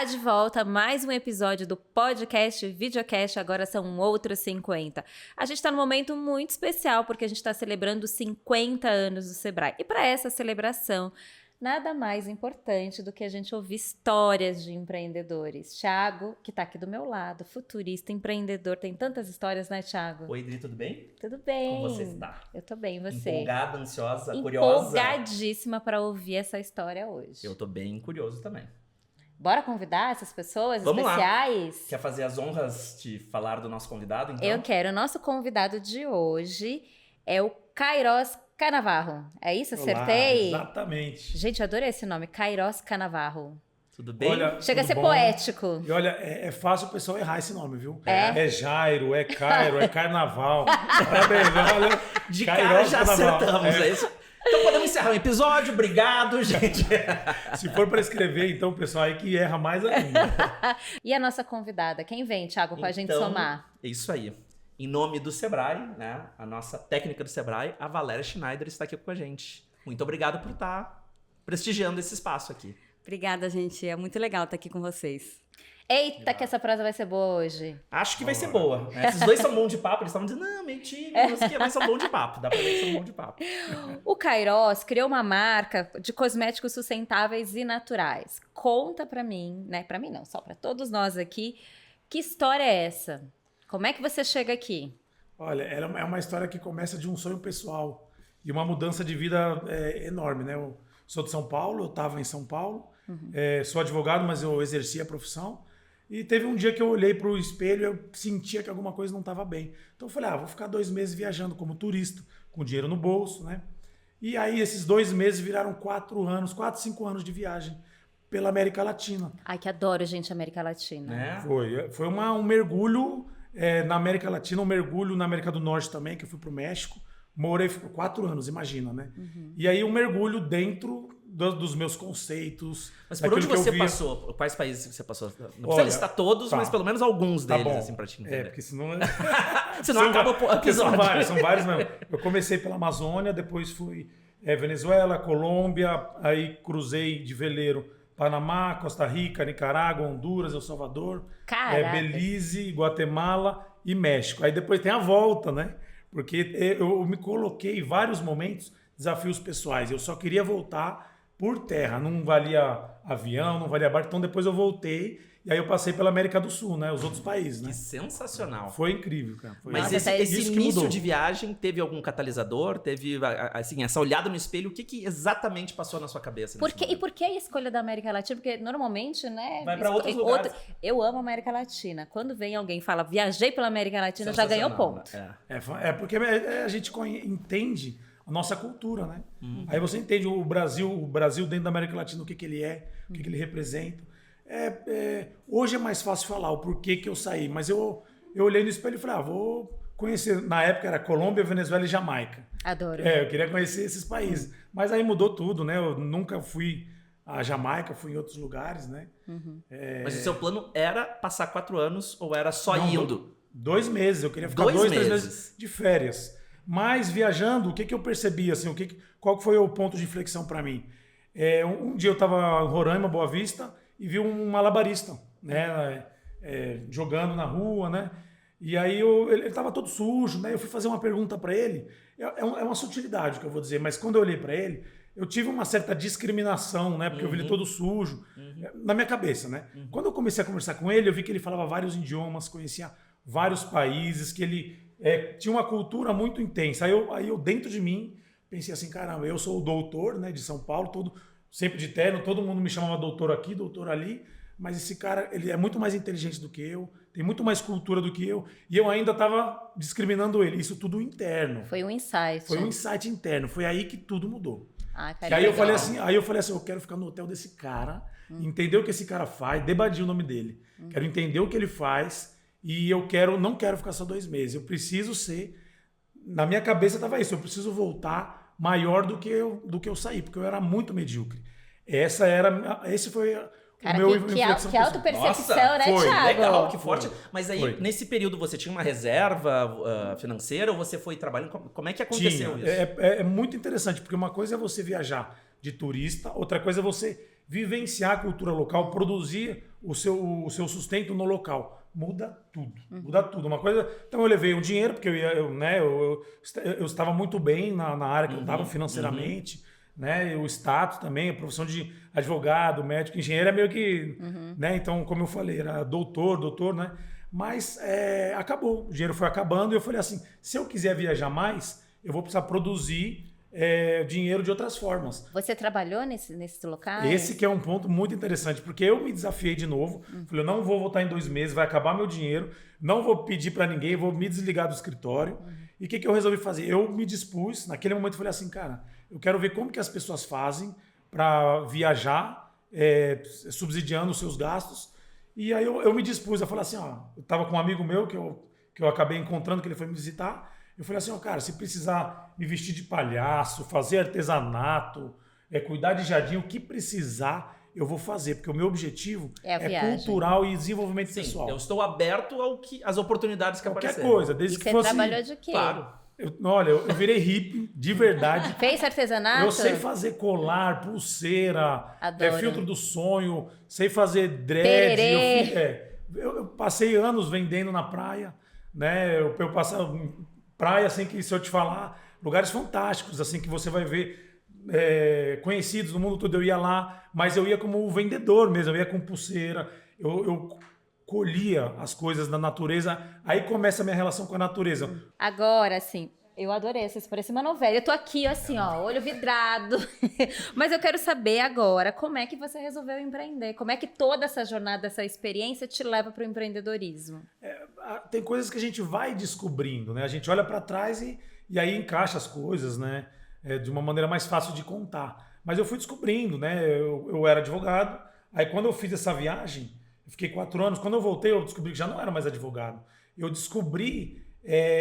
Tá de volta mais um episódio do podcast Videocast, agora são outros 50. A gente tá num momento muito especial porque a gente tá celebrando 50 anos do Sebrae. E para essa celebração, nada mais importante do que a gente ouvir histórias de empreendedores. Thiago, que tá aqui do meu lado, futurista, empreendedor, tem tantas histórias, né, Thiago? Oi, Adri, tudo bem? Tudo bem. Como você está? Eu tô bem, você? Empolgada, ansiosa, curiosa? Empolgadíssima para ouvir essa história hoje. Eu tô bem curioso também. Bora convidar essas pessoas Vamos especiais? Lá. Quer fazer as honras de falar do nosso convidado, então? Eu quero. O nosso convidado de hoje é o Cairós Canavarro. É isso? Acertei? Olá, exatamente. Gente, eu adorei esse nome, Cairós Canavarro. Tudo bem? Olha, chega a ser bom. poético. E olha, é fácil o pessoal errar esse nome, viu? É Jairo, é Cairo, é Carnaval. Parabéns, olha. De Cairós cara já Carnaval. acertamos, é isso? Então podemos encerrar o episódio. Obrigado, gente. Se for para escrever, então, o pessoal aí que erra mais ainda. E a nossa convidada? Quem vem, Thiago, pra gente somar? É isso aí. Em nome do Sebrae, né? A nossa técnica do Sebrae, a Valéria Schneider, está aqui com a gente. Muito obrigado por estar prestigiando esse espaço aqui. Obrigada, gente. É muito legal estar aqui com vocês. Eita, que essa prosa vai ser boa hoje. Acho que vai ser boa. Né? Esses dois são bons de papo. Eles estavam dizendo, não, mentira, não sei o quê, mas são bons de papo. Dá pra ver que são bons de papo. O Cairós criou uma marca de cosméticos sustentáveis e naturais. Conta pra mim, né? Pra mim não, só pra todos nós aqui. Que história é essa? Como é que você chega aqui? Olha, é uma história que começa de um sonho pessoal e uma mudança de vida enorme, né? Eu sou de São Paulo, eu estava em São Paulo, sou advogado, mas eu exerci a profissão. E teve um dia que eu olhei para o espelho e eu sentia que alguma coisa não estava bem. Então eu falei, vou ficar 2 meses viajando como turista, com dinheiro no bolso, né? E aí esses 2 meses viraram 4 anos, 4, 5 anos de viagem pela América Latina. Ai, que adoro, gente, América Latina. Né? Foi um mergulho na América Latina, um mergulho na América do Norte também, que eu fui para o México. Morei 4 anos, imagina, né? E aí um mergulho dentro dos meus conceitos. Mas por onde você passou? Quais países você passou? Não precisa listar todos, mas pelo menos alguns deles, bom. Assim, pra te entender. Porque senão... senão acaba o episódio. São vários mesmo. Eu comecei pela Amazônia, depois fui Venezuela, Colômbia, aí cruzei de veleiro Panamá, Costa Rica, Nicarágua, Honduras, El Salvador, Belize, Guatemala e México. Aí depois tem a volta, né? Porque eu me coloquei em vários momentos, desafios pessoais. Eu só queria voltar por terra, não valia avião, não valia barco. Então depois eu voltei e aí eu passei pela América do Sul, né? Os outros países, né? Que sensacional. Foi incrível, cara. Mas esse início de viagem teve algum catalisador? Teve, assim, essa olhada no espelho? O que exatamente passou na sua cabeça? E por que a escolha da América Latina? Porque normalmente, né? Vai para outros lugares. Eu amo a América Latina. Quando vem alguém e fala, viajei pela América Latina, já ganhou ponto. Né? Porque a gente entende a nossa cultura, né? Aí você entende o Brasil dentro da América Latina, o que ele é, o que ele representa. Hoje é mais fácil falar o porquê que eu saí, mas eu olhei no espelho e falei, vou conhecer. Na época era Colômbia, Venezuela e Jamaica. Adoro. Eu queria conhecer esses países. Mas aí mudou tudo, né? Eu nunca fui à Jamaica, fui em outros lugares, né? Mas o seu plano era passar 4 anos ou era só indo? 2 meses, eu queria ficar 2, 3 meses de férias. Mas viajando, o que eu percebi, assim, qual foi o ponto de inflexão para mim? Um dia eu estava em Roraima, Boa Vista, e vi um malabarista, né, jogando na rua, né? E aí ele estava todo sujo, né? Eu fui fazer uma pergunta para ele. É uma sutilidade que eu vou dizer, mas quando eu olhei para ele, eu tive uma certa discriminação, né? Porque eu vi ele todo sujo, na minha cabeça, né? Quando eu comecei a conversar com ele, eu vi que ele falava vários idiomas, conhecia vários países, que ele tinha uma cultura muito intensa. Aí eu dentro de mim pensei assim, caramba, eu sou o doutor, né, de São Paulo, sempre de terno, todo mundo me chamava doutor aqui, doutor ali, mas esse cara, ele é muito mais inteligente do que eu, tem muito mais cultura do que eu, e eu ainda estava discriminando ele. Isso tudo interno. Foi um insight. Foi um insight interno. Foi aí que tudo mudou. E aí eu falei assim, eu quero ficar no hotel desse cara, entender o que esse cara faz, debadir o nome dele. Quero entender o que ele faz e não quero ficar só 2 meses. Eu preciso ser, na minha cabeça estava isso, eu preciso voltar maior do que eu saí, porque eu era muito medíocre. Esse foi Cara, o meu que autopercepção, né, foi. Thiago? Legal, que forte. Mas aí, nesse período, você tinha uma reserva financeira ou você foi trabalhando? Como é que aconteceu isso? É muito interessante, porque uma coisa é você viajar de turista, outra coisa é você vivenciar a cultura local, produzir o seu sustento no local. Muda tudo. Muda tudo. Uma coisa. Então eu levei um dinheiro, porque eu estava muito bem na área que eu estava financeiramente, né? O status também, a profissão de advogado, médico, engenheiro é meio que. Né? Então, como eu falei, era doutor, né? Mas acabou. O dinheiro foi acabando e eu falei assim: se eu quiser viajar mais, eu vou precisar produzir dinheiro de outras formas. Você trabalhou nesses locais? Esse que é um ponto muito interessante, porque eu me desafiei de novo. Falei, eu não vou voltar em 2 meses, vai acabar meu dinheiro, não vou pedir para ninguém, vou me desligar do escritório. E o que eu resolvi fazer? Eu me dispus, naquele momento eu falei assim, cara, eu quero ver como que as pessoas fazem para viajar, subsidiando os seus gastos. E aí eu me dispus a falar assim, ó, eu estava com um amigo meu que eu acabei encontrando, que ele foi me visitar. Eu falei assim, ó, cara, se precisar me vestir de palhaço, fazer artesanato, cuidar de jardim, o que precisar, eu vou fazer, porque o meu objetivo é cultural e desenvolvimento pessoal. Eu estou aberto às oportunidades que qualquer aparecerem. coisa, desde que fosse... Você trabalhou de quê? Claro. Eu virei hippie, de verdade. Fez artesanato? Eu sei fazer colar, pulseira, filtro do sonho, sei fazer dread. Eu passei anos vendendo na praia, né? Eu passava... praia, assim, que se eu te falar, lugares fantásticos, assim, que você vai ver conhecidos no mundo todo. Eu ia lá, mas eu ia como vendedor mesmo, eu ia com pulseira, eu colhia as coisas da natureza, aí começa a minha relação com a natureza. Agora, assim, eu adorei, vocês parecem uma novela. Eu tô aqui, assim, ó, olho vidrado. Mas eu quero saber agora, como é que você resolveu empreender? Como é que toda essa jornada, essa experiência te leva para o empreendedorismo? Tem coisas que a gente vai descobrindo, né? A gente olha para trás e aí encaixa as coisas, né? De uma maneira mais fácil de contar. Mas eu fui descobrindo, né? Eu era advogado, aí quando eu fiz essa viagem, eu fiquei 4 anos. Quando eu voltei, eu descobri que já não era mais advogado. Eu descobri,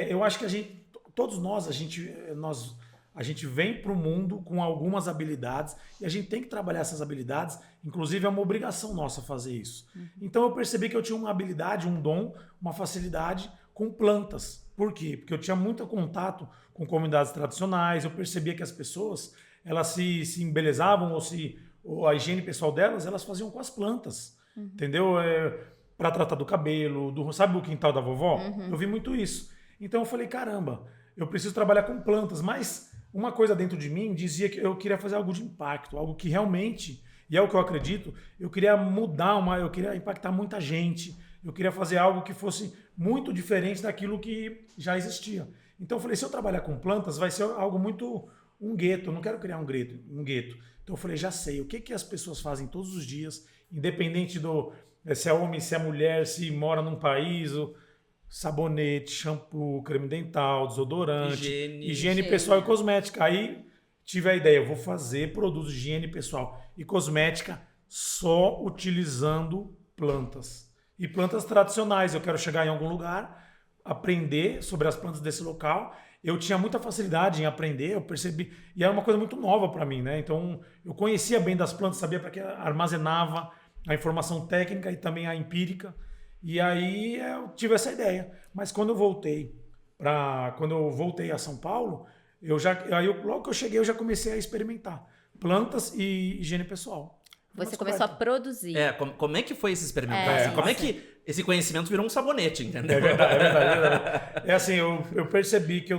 eu acho que todos nós, a gente vem para o mundo com algumas habilidades e a gente tem que trabalhar essas habilidades, inclusive é uma obrigação nossa fazer isso. Então eu percebi que eu tinha uma habilidade, um dom, uma facilidade com plantas. Por quê? Porque eu tinha muito contato com comunidades tradicionais, eu percebia que as pessoas, elas se embelezavam ou a higiene pessoal delas, elas faziam com as plantas, entendeu? Para tratar do cabelo, sabe o quintal da vovó? Eu vi muito isso. Então eu falei, caramba, eu preciso trabalhar com plantas, mas uma coisa dentro de mim dizia que eu queria fazer algo de impacto, algo que realmente, e é o que eu acredito, eu queria eu queria impactar muita gente, eu queria fazer algo que fosse muito diferente daquilo que já existia. Então eu falei, se eu trabalhar com plantas, vai ser algo muito um gueto, eu não quero criar um gueto. Então eu falei, já sei, o que as pessoas fazem todos os dias, independente se é homem, se é mulher, se mora num país, sabonete, shampoo, creme dental, desodorante, higiene pessoal e cosmética. Aí tive a ideia, eu vou fazer produtos de higiene pessoal e cosmética só utilizando plantas. E plantas tradicionais. Eu quero chegar em algum lugar, aprender sobre as plantas desse local. Eu tinha muita facilidade em aprender, eu percebi, e era uma coisa muito nova para mim, né? Então eu conhecia bem das plantas, sabia para que armazenava a informação técnica e também a empírica. E aí eu tive essa ideia. Mas quando eu voltei a São Paulo, logo que eu cheguei, eu já comecei a experimentar plantas e higiene pessoal. Você começou a produzir. Como é que foi esse experimento? Como é que esse conhecimento virou um sabonete, entendeu? É verdade. É assim, eu percebi que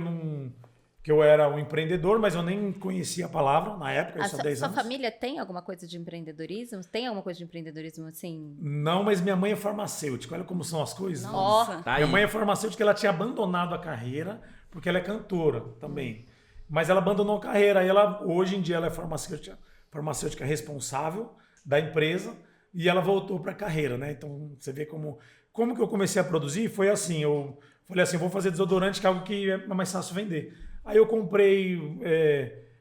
eu era um empreendedor, mas eu nem conhecia a palavra na época, isso há 10 anos. Sua família tem alguma coisa de empreendedorismo? Tem alguma coisa de empreendedorismo assim? Não, mas minha mãe é farmacêutica. Olha como são as coisas. Nossa. Minha mãe é farmacêutica, ela tinha abandonado a carreira, porque ela é cantora também. Mas ela abandonou a carreira. E hoje em dia ela é farmacêutica responsável da empresa e ela voltou para a carreira, né? Então você vê como que eu comecei a produzir. Foi assim, eu falei assim, vou fazer desodorante, que é algo que é mais fácil vender. Aí eu comprei,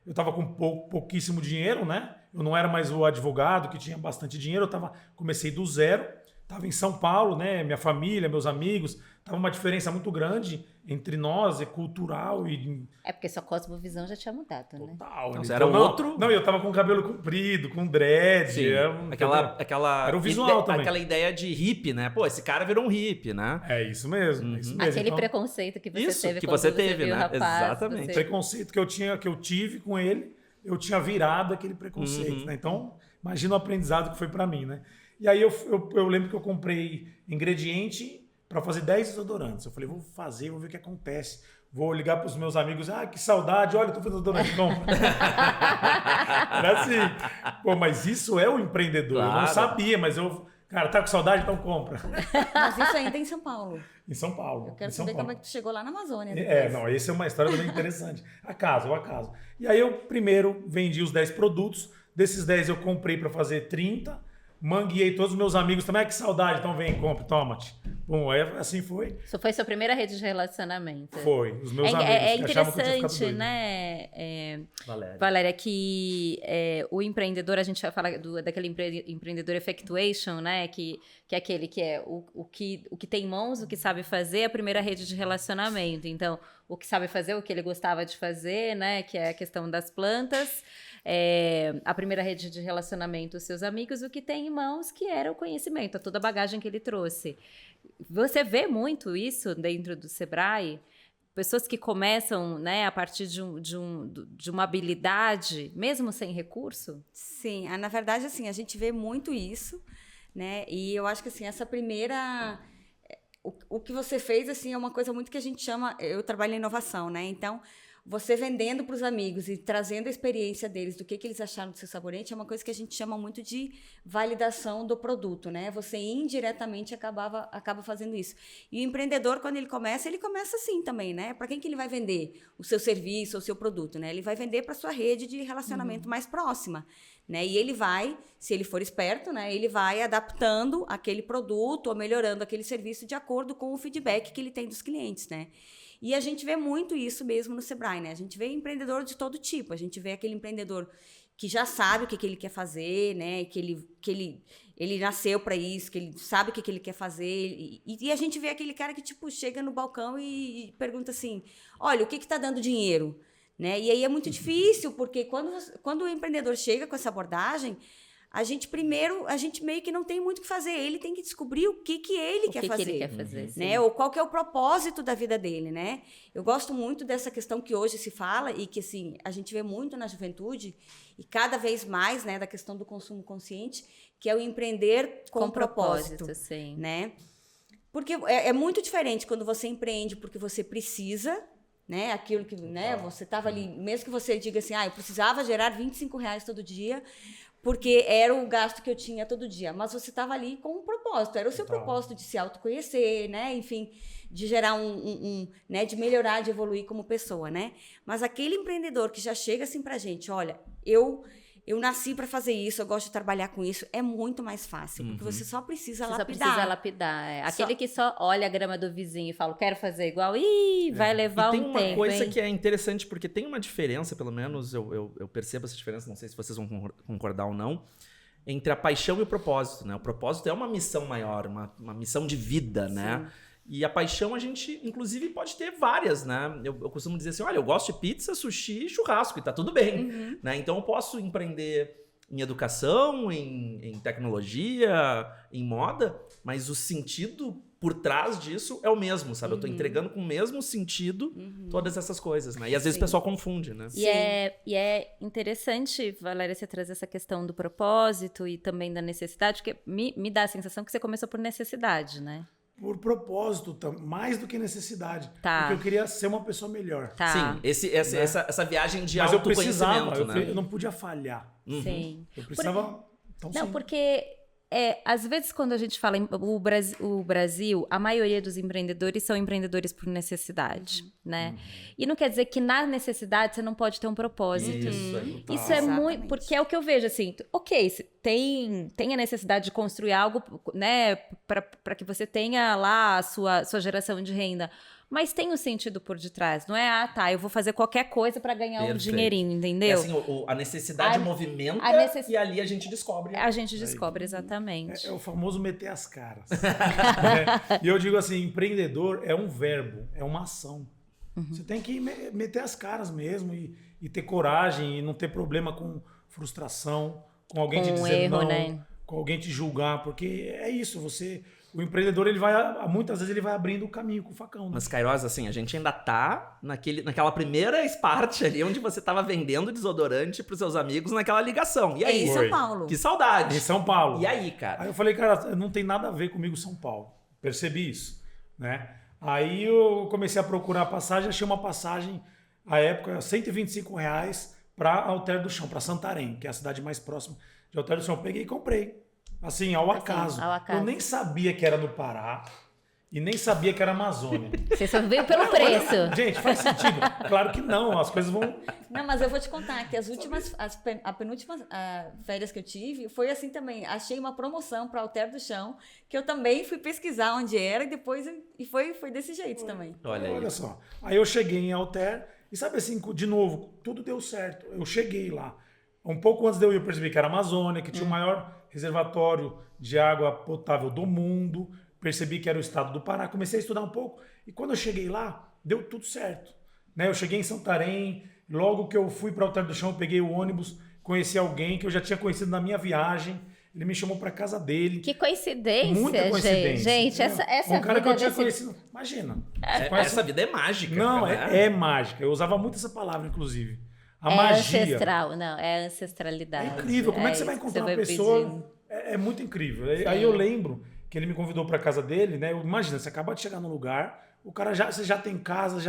eu estava com pouquíssimo dinheiro, né? Eu não era mais o advogado que tinha bastante dinheiro, comecei do zero, estava em São Paulo, né? Minha família, meus amigos, estava uma diferença muito grande entre nós, cultural e... porque sua cosmovisão já tinha mudado, né? Total. Então, era outro... Não, eu estava com o cabelo comprido, com dread. Sim, era o visual também. Aquela ideia de hippie, né? Pô, esse cara virou um hippie, né? É isso mesmo. Aquele preconceito que você teve quando você teve, viu né? o rapaz. Exatamente. O preconceito que eu tive com ele, eu tinha virado aquele preconceito, né? Então, imagina o aprendizado que foi para mim, né? E aí eu lembro que eu comprei ingrediente para fazer 10 desodorantes. Eu falei, vou fazer, vou ver o que acontece. Vou ligar para os meus amigos, que saudade, olha, eu tô fazendo desodorante, compra. Era assim. Pô, mas isso é o empreendedor. Claro. Eu não sabia, mas cara, tá com saudade, então compra. Mas isso ainda é em São Paulo. Em São Paulo. Eu quero saber como é que tu chegou lá na Amazônia. Não, essa é uma história também interessante. Acaso. E aí eu primeiro vendi os 10 produtos, desses 10 eu comprei para fazer 30, manguei todos os meus amigos também, que saudade, então vem, compra, toma-te. Bom, assim foi. Isso foi sua primeira rede de relacionamento. Foi, os meus amigos. É interessante, né, Valéria, que o empreendedor, a gente vai falar daquele empreendedor effectuation, né, que é aquele que é o que tem mãos, o que sabe fazer, é a primeira rede de relacionamento. Então, o que sabe fazer, o que ele gostava de fazer, né, que é a questão das plantas. A primeira rede de relacionamento, os seus amigos, o que tem em mãos, que era o conhecimento, toda a bagagem que ele trouxe. Você vê muito isso dentro do Sebrae? Pessoas que começam, né, a partir de uma habilidade, mesmo sem recurso? Sim, na verdade, assim, a gente vê muito isso, né? E eu acho que assim, essa primeira... O que você fez, assim, é uma coisa muito que a gente chama... Eu trabalho em inovação, né? Então, você vendendo para os amigos e trazendo a experiência deles do que eles acharam do seu sabonete é uma coisa que a gente chama muito de validação do produto, né? Você indiretamente acaba fazendo isso. E o empreendedor, quando ele começa assim também, né? Para quem que ele vai vender o seu serviço ou o seu produto, né? Ele vai vender para sua rede de relacionamento mais próxima, né? E ele vai, se ele for esperto, né? Ele vai adaptando aquele produto ou melhorando aquele serviço de acordo com o feedback que ele tem dos clientes, né? E a gente vê muito isso mesmo no Sebrae, né? A gente vê empreendedor de todo tipo. A gente vê aquele empreendedor que já sabe o que ele quer fazer, né? Que ele nasceu para isso, que ele sabe o que ele quer fazer. E a gente vê aquele cara que, tipo, chega no balcão e pergunta assim, olha, o que está dando dinheiro? Né? E aí é muito difícil, porque quando o empreendedor chega com essa abordagem, a gente meio que não tem muito o que fazer. Ele tem que descobrir o que ele quer fazer. Que ele quer fazer, né? Ou qual que é o propósito da vida dele, né? Eu gosto muito dessa questão que hoje se fala e que, assim, a gente vê muito na juventude e cada vez mais, né, da questão do consumo consciente, que é o empreender com propósito. Sim. Né? Porque é muito diferente quando você empreende porque você precisa, né? Aquilo que, né? Você estava ali, mesmo que você diga assim, eu precisava gerar R$25 todo dia, porque era o gasto que eu tinha todo dia. Mas você estava ali com um propósito. Era o seu propósito de se autoconhecer, né? Enfim, de gerar né? De melhorar, de evoluir como pessoa, né? Mas aquele empreendedor que já chega assim pra gente, olha, eu nasci para fazer isso, eu gosto de trabalhar com isso, é muito mais fácil, porque você só precisa lapidar. Só precisa lapidar. Aquele que só olha a grama do vizinho e fala, quero fazer igual, vai levar um tempo. E tem uma coisa que é interessante, porque tem uma diferença, pelo menos eu percebo essa diferença, não sei se vocês vão concordar ou não, entre a paixão e o propósito, né? O propósito é uma missão maior, uma missão de vida, né? E a paixão a gente, inclusive, pode ter várias, né? Eu costumo dizer assim, olha, eu gosto de pizza, sushi e churrasco, e tá tudo bem, né? Então eu posso empreender em educação, em tecnologia, em moda, mas o sentido por trás disso é o mesmo, sabe? Eu tô entregando com o mesmo sentido todas essas coisas, né? E às vezes o pessoal confunde, né? E é interessante, Valéria, você trazer essa questão do propósito e também da necessidade, porque me dá a sensação que você começou por necessidade, né? Por propósito, mais do que necessidade. Porque eu queria ser uma pessoa melhor. Sim, essa viagem de autoconhecimento, né? Eu não podia falhar. Sim. Eu precisava... Porque às vezes quando a gente fala em o Brasil, a maioria dos empreendedores são empreendedores por necessidade, né? E não quer dizer que na necessidade você não pode ter um propósito. Isso é muito... Porque é o que eu vejo, assim, ok, tem a necessidade de construir algo, né, para que você tenha lá a sua geração de renda. Mas tem um sentido por detrás, não é, eu vou fazer qualquer coisa para ganhar um dinheirinho, entendeu? É assim, a necessidade movimenta e ali a gente descobre. A gente descobre, exatamente. É o famoso meter as caras. Né? E eu digo assim, empreendedor é um verbo, é uma ação. Você tem que meter as caras mesmo e ter coragem e não ter problema com frustração, com alguém te dizer erro, não, né? com alguém te julgar, porque é isso, você o empreendedor, muitas vezes ele vai abrindo o caminho com o facão. Né? Mas, Queiroz, assim, a gente ainda tá naquela primeira parte ali onde você tava vendendo desodorante pros seus amigos naquela ligação. E aí? Em São Paulo. Que saudade. Em São Paulo. E aí, cara? Aí eu falei, cara, não tem nada a ver comigo São Paulo. Percebi isso, né? Aí eu comecei a procurar a passagem, achei uma passagem, à época, R$125 para Alter do Chão, para Santarém, que é a cidade mais próxima de Alter do Chão. Eu peguei e comprei. Assim, ao acaso. Eu nem sabia que era no Pará e nem sabia que era Amazônia. Você só veio pelo preço. Gente, faz sentido. Claro que não, as coisas vão... Não, mas eu vou te contar que a penúltima férias que eu tive foi assim também. Achei uma promoção para Alter do Chão, que eu também fui pesquisar onde era e depois foi desse jeito também. Olha só. Aí eu cheguei em Alter e sabe assim, de novo, tudo deu certo. Eu cheguei lá. Um pouco antes de eu ir, eu percebi que era a Amazônia, que tinha o maior reservatório de água potável do mundo. Percebi que era o estado do Pará. Comecei a estudar um pouco. E quando eu cheguei lá, deu tudo certo. Né? Eu cheguei em Santarém. Logo que eu fui para Alter do Chão, eu peguei o ônibus. Conheci alguém que eu já tinha conhecido na minha viagem. Ele me chamou para casa dele. Que coincidência, muita coincidência. Gente, essa um cara que eu tinha desse... conhecido. Imagina. Essa vida é mágica. Não, cara. é mágica. Eu usava muito essa palavra, inclusive. A é magia. ancestral, não, é ancestralidade. É incrível. Como é que você vai encontrar uma pessoa? É muito incrível. Sim. Aí eu lembro que ele me convidou para casa dele, né? Imagina, você acaba de chegar no lugar, o cara você já tem casa,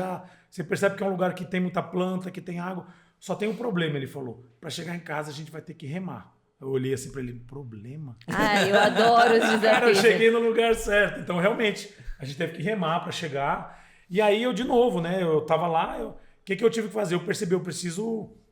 você percebe que é um lugar que tem muita planta, que tem água. Só tem um problema, ele falou. Para chegar em casa a gente vai ter que remar. Eu olhei assim para ele, problema? Ah, eu adoro os desafios. Cara, eu cheguei no lugar certo. Então, realmente, a gente teve que remar para chegar. E aí eu, de novo, né? Eu tava lá, o que eu tive que fazer? Eu percebi, eu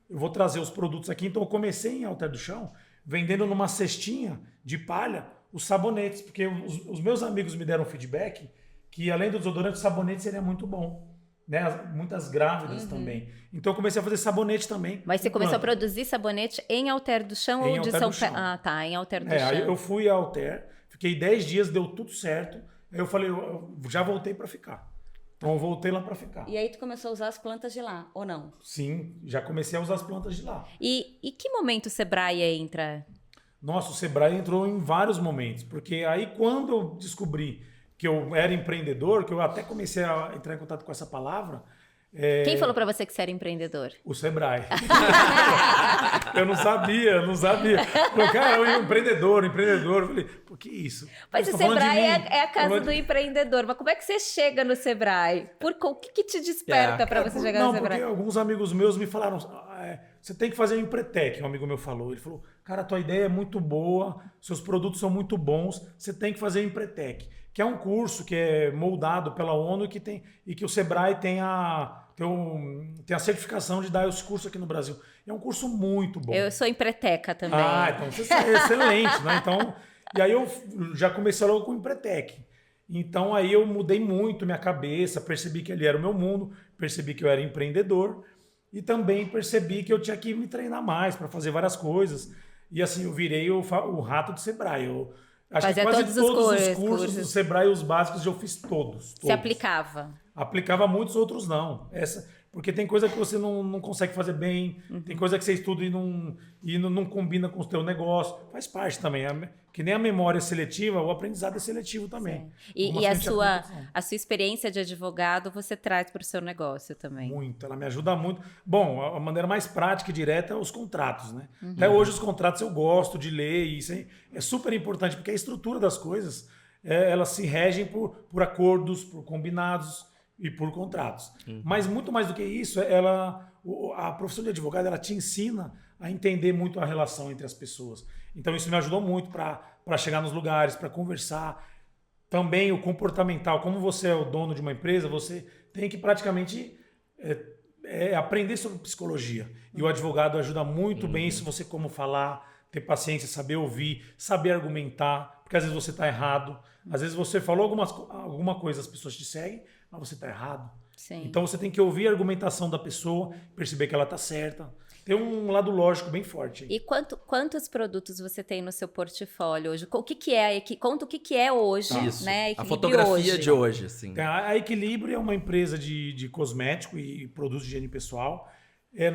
vou trazer os produtos aqui. Então, eu comecei em Alter do Chão, vendendo numa cestinha de palha os sabonetes, porque os meus amigos me deram feedback que, além do desodorante, o sabonete seria muito bom. Né? Muitas grávidas também. Então eu comecei a fazer sabonete também. Mas você começou a produzir sabonete em Alter do Chão ou de São Paulo? Ah, tá, em Alter do Chão. Aí eu fui a Alter, fiquei 10 dias, deu tudo certo. Aí eu falei, eu já voltei para ficar. Então eu voltei lá para ficar. E aí tu começou a usar as plantas de lá, ou não? Sim, já comecei a usar as plantas de lá. E que momento o Sebrae entra? Nossa, o Sebrae entrou em vários momentos. Porque aí quando eu descobri que eu era empreendedor, que eu até comecei a entrar em contato com essa palavra... Quem falou para você que você era empreendedor? O Sebrae. Eu não sabia. Falei, cara, eu empreendedor. Eu falei, por que isso? Mas o Sebrae é a casa do empreendedor. Mas como é que você chega no Sebrae? O que te desperta para você chegar no Sebrae? Porque alguns amigos meus me falaram, você tem que fazer um Empretec, um amigo meu falou. Ele falou, cara, tua ideia é muito boa, seus produtos são muito bons, você tem que fazer Empretec, que é um curso que é moldado pela ONU e que o Sebrae tem a certificação de dar esse curso aqui no Brasil. É um curso muito bom. Eu sou empreteca também. Então você é excelente, né? Então, e aí eu já comecei logo com o Empretec. Então aí eu mudei muito minha cabeça, percebi que ali era o meu mundo, percebi que eu era empreendedor e também percebi que eu tinha que me treinar mais para fazer várias coisas. E assim, eu virei o rato do Sebrae. Eu acho que quase todos os cursos do Sebrae, os básicos, eu fiz todos. Você aplicava? Aplicava muitos, outros não. Porque tem coisa que você não consegue fazer bem, tem coisa que você estuda e não combina com o teu negócio. Faz parte também. Que nem a memória é seletiva, o aprendizado é seletivo também. E a sua experiência de advogado você traz para o seu negócio também? Muito, ela me ajuda muito. Bom, a maneira mais prática e direta é os contratos, né? Até hoje os contratos eu gosto de ler e isso é super importante, porque a estrutura das coisas, elas se regem por acordos, por combinados e por contratos. Mas muito mais do que isso, a profissão de advogado ela te ensina a entender muito a relação entre as pessoas. Então isso me ajudou muito para chegar nos lugares, para conversar. Também o comportamental, como você é o dono de uma empresa, você tem que praticamente aprender sobre psicologia. E o advogado ajuda muito bem isso, você como falar, ter paciência, saber ouvir, saber argumentar, porque às vezes você está errado. Às vezes você falou alguma coisa, as pessoas te seguem, mas você está errado. Sim. Então você tem que ouvir a argumentação da pessoa, perceber que ela está certa. Tem um lado lógico bem forte. E quantos produtos você tem no seu portfólio hoje? O que é? Conta o que é hoje, Isso. né? A fotografia de hoje, assim. A Equilíbrio é uma empresa de cosmético e produtos de higiene pessoal.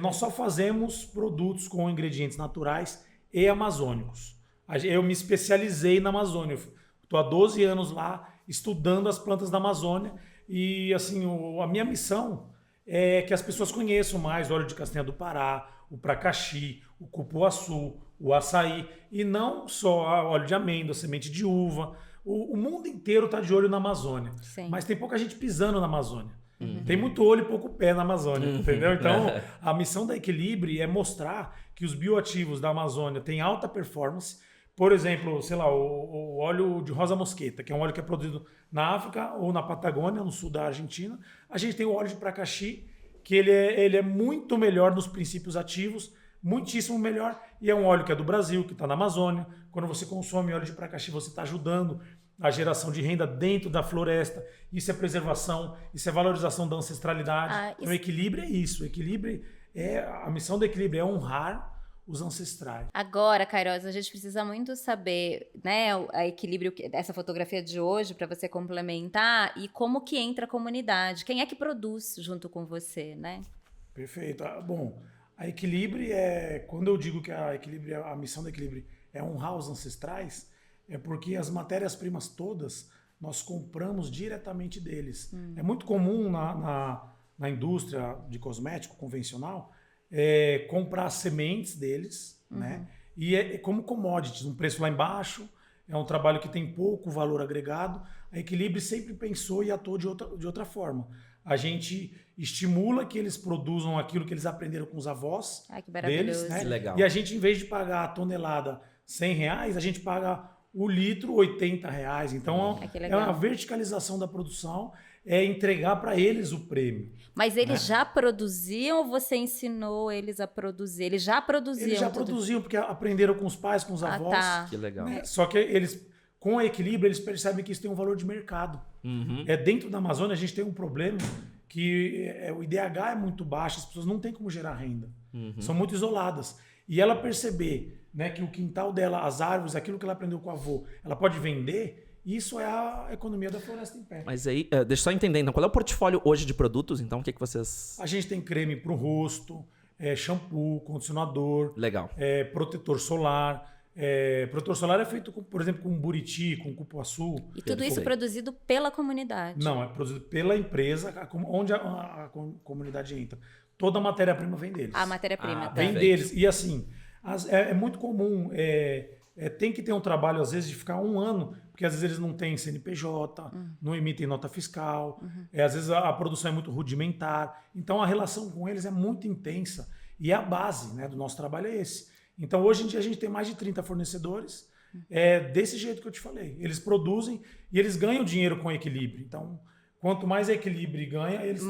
Nós só fazemos produtos com ingredientes naturais e amazônicos. Eu me especializei na Amazônia. Estou há 12 anos lá estudando as plantas da Amazônia e assim, a minha missão é que as pessoas conheçam mais o óleo de castanha do Pará, o pracaxi, o cupuaçu, o açaí e não só óleo de amêndoa, semente de uva. O mundo inteiro está de olho na Amazônia, mas tem pouca gente pisando na Amazônia. Tem muito olho e pouco pé na Amazônia, entendeu? Então, a missão da Equilibre é mostrar que os bioativos da Amazônia têm alta performance. Por exemplo, sei lá, o óleo de rosa mosqueta, que é um óleo que é produzido na África ou na Patagônia, no sul da Argentina. A gente tem o óleo de pracaxi, que ele é muito melhor nos princípios ativos, muitíssimo melhor, e é um óleo que é do Brasil, que está na Amazônia. Quando você consome óleo de pracaxi, você está ajudando a geração de renda dentro da floresta. Isso é preservação, isso é valorização da ancestralidade. Então, o equilíbrio é isso. O equilíbrio a missão do equilíbrio é honrar os ancestrais. Agora, Queiroz, a gente precisa muito saber, né, a equilíbrio, essa fotografia de hoje, para você complementar, e como que entra a comunidade. Quem é que produz junto com você, né? Perfeito. Bom, a Equilibre quando eu digo que a missão da Equilibre é honrar os ancestrais, é porque as matérias-primas todas nós compramos diretamente deles. É muito comum na indústria de cosmético convencional comprar sementes deles, né? E é como commodities, um preço lá embaixo, é um trabalho que tem pouco valor agregado. A Equilibre sempre pensou e atuou de outra forma. A gente estimula que eles produzam aquilo que eles aprenderam com os avós deles, né? Que legal. E a gente, em vez de pagar a tonelada R$100, a gente paga o litro R$80. Então, é uma verticalização da produção, é entregar para eles o prêmio. Mas eles já produziam ou você ensinou eles a produzir? Eles já produziam? Eles já produziam, porque aprenderam com os pais, com os avós. Tá. Que legal. Né? Só que eles, com o equilíbrio, eles percebem que isso tem um valor de mercado. Dentro da Amazônia, a gente tem um problema que o IDH é muito baixo, as pessoas não têm como gerar renda. São muito isoladas. E ela perceber, né, que o quintal dela, as árvores, aquilo que ela aprendeu com o avô, ela pode vender. Isso é a economia da floresta em pé. Mas aí, deixa eu só entender, então, qual é o portfólio hoje de produtos? Então, o que vocês... A gente tem creme para o rosto, shampoo, condicionador, Legal. protetor solar. Protetor solar é feito, por exemplo, com buriti, com cupuaçu. E tudo isso produzido pela comunidade? Não, é produzido pela empresa, onde a comunidade entra. Toda a matéria-prima vem deles. A matéria-prima, tá. Vem deles. E assim, é muito comum... tem que ter um trabalho, às vezes, de ficar 1 ano, porque às vezes eles não têm CNPJ, não emitem nota fiscal, às vezes a produção é muito rudimentar. Então a relação com eles é muito intensa e a base, né, do nosso trabalho é esse. Então hoje em dia a gente tem mais de 30 fornecedores, desse jeito que eu te falei. Eles produzem e eles ganham dinheiro com equilíbrio. Então, quanto mais equilíbrio ganha, eles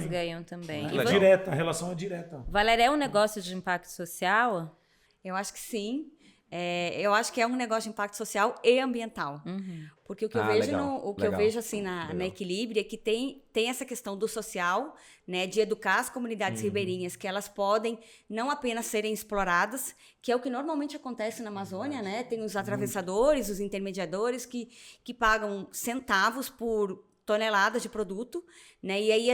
ganham também. Direta, a relação é direta. Valéria, é um negócio de impacto social? Eu acho que sim. Eu acho que é um negócio de impacto social e ambiental. Porque o que eu vejo eu vejo assim na Equilíbrio é que tem essa questão do social, né, de educar as comunidades ribeirinhas, que elas podem não apenas serem exploradas, que é o que normalmente acontece na Amazônia, né? Tem os atravessadores, os intermediadores que pagam centavos por toneladas de produto, né? E aí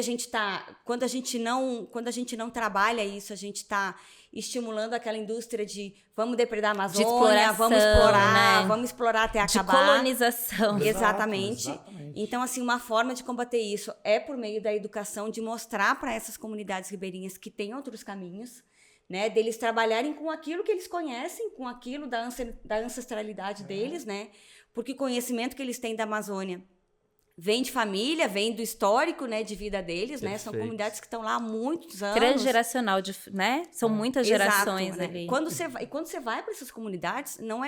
quando a gente não trabalha isso, a gente está estimulando aquela indústria de vamos depredar a Amazônia, vamos explorar até acabar. De colonização. Exatamente. Então, assim, uma forma de combater isso é por meio da educação, de mostrar para essas comunidades ribeirinhas que tem outros caminhos, né? Deles trabalharem com aquilo que eles conhecem, com aquilo da ancestralidade deles, né? Porque o conhecimento que eles têm da Amazônia vem de família, vem do histórico, né, de vida deles, né? São comunidades que estão lá há muitos anos. Transgeracional, né? São muitas gerações ali. Né? Quando você vai para essas comunidades, não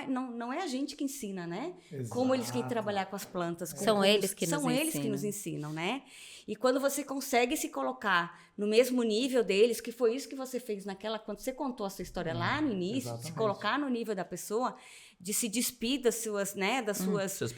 é a gente que ensina, né? Exato. Como eles querem trabalhar com as plantas. São eles que nos ensinam, né? E quando você consegue se colocar no mesmo nível deles, que foi isso que você fez quando você contou a sua história lá no início, exatamente. Se colocar no nível da pessoa, de se despir das suas, né, dos seus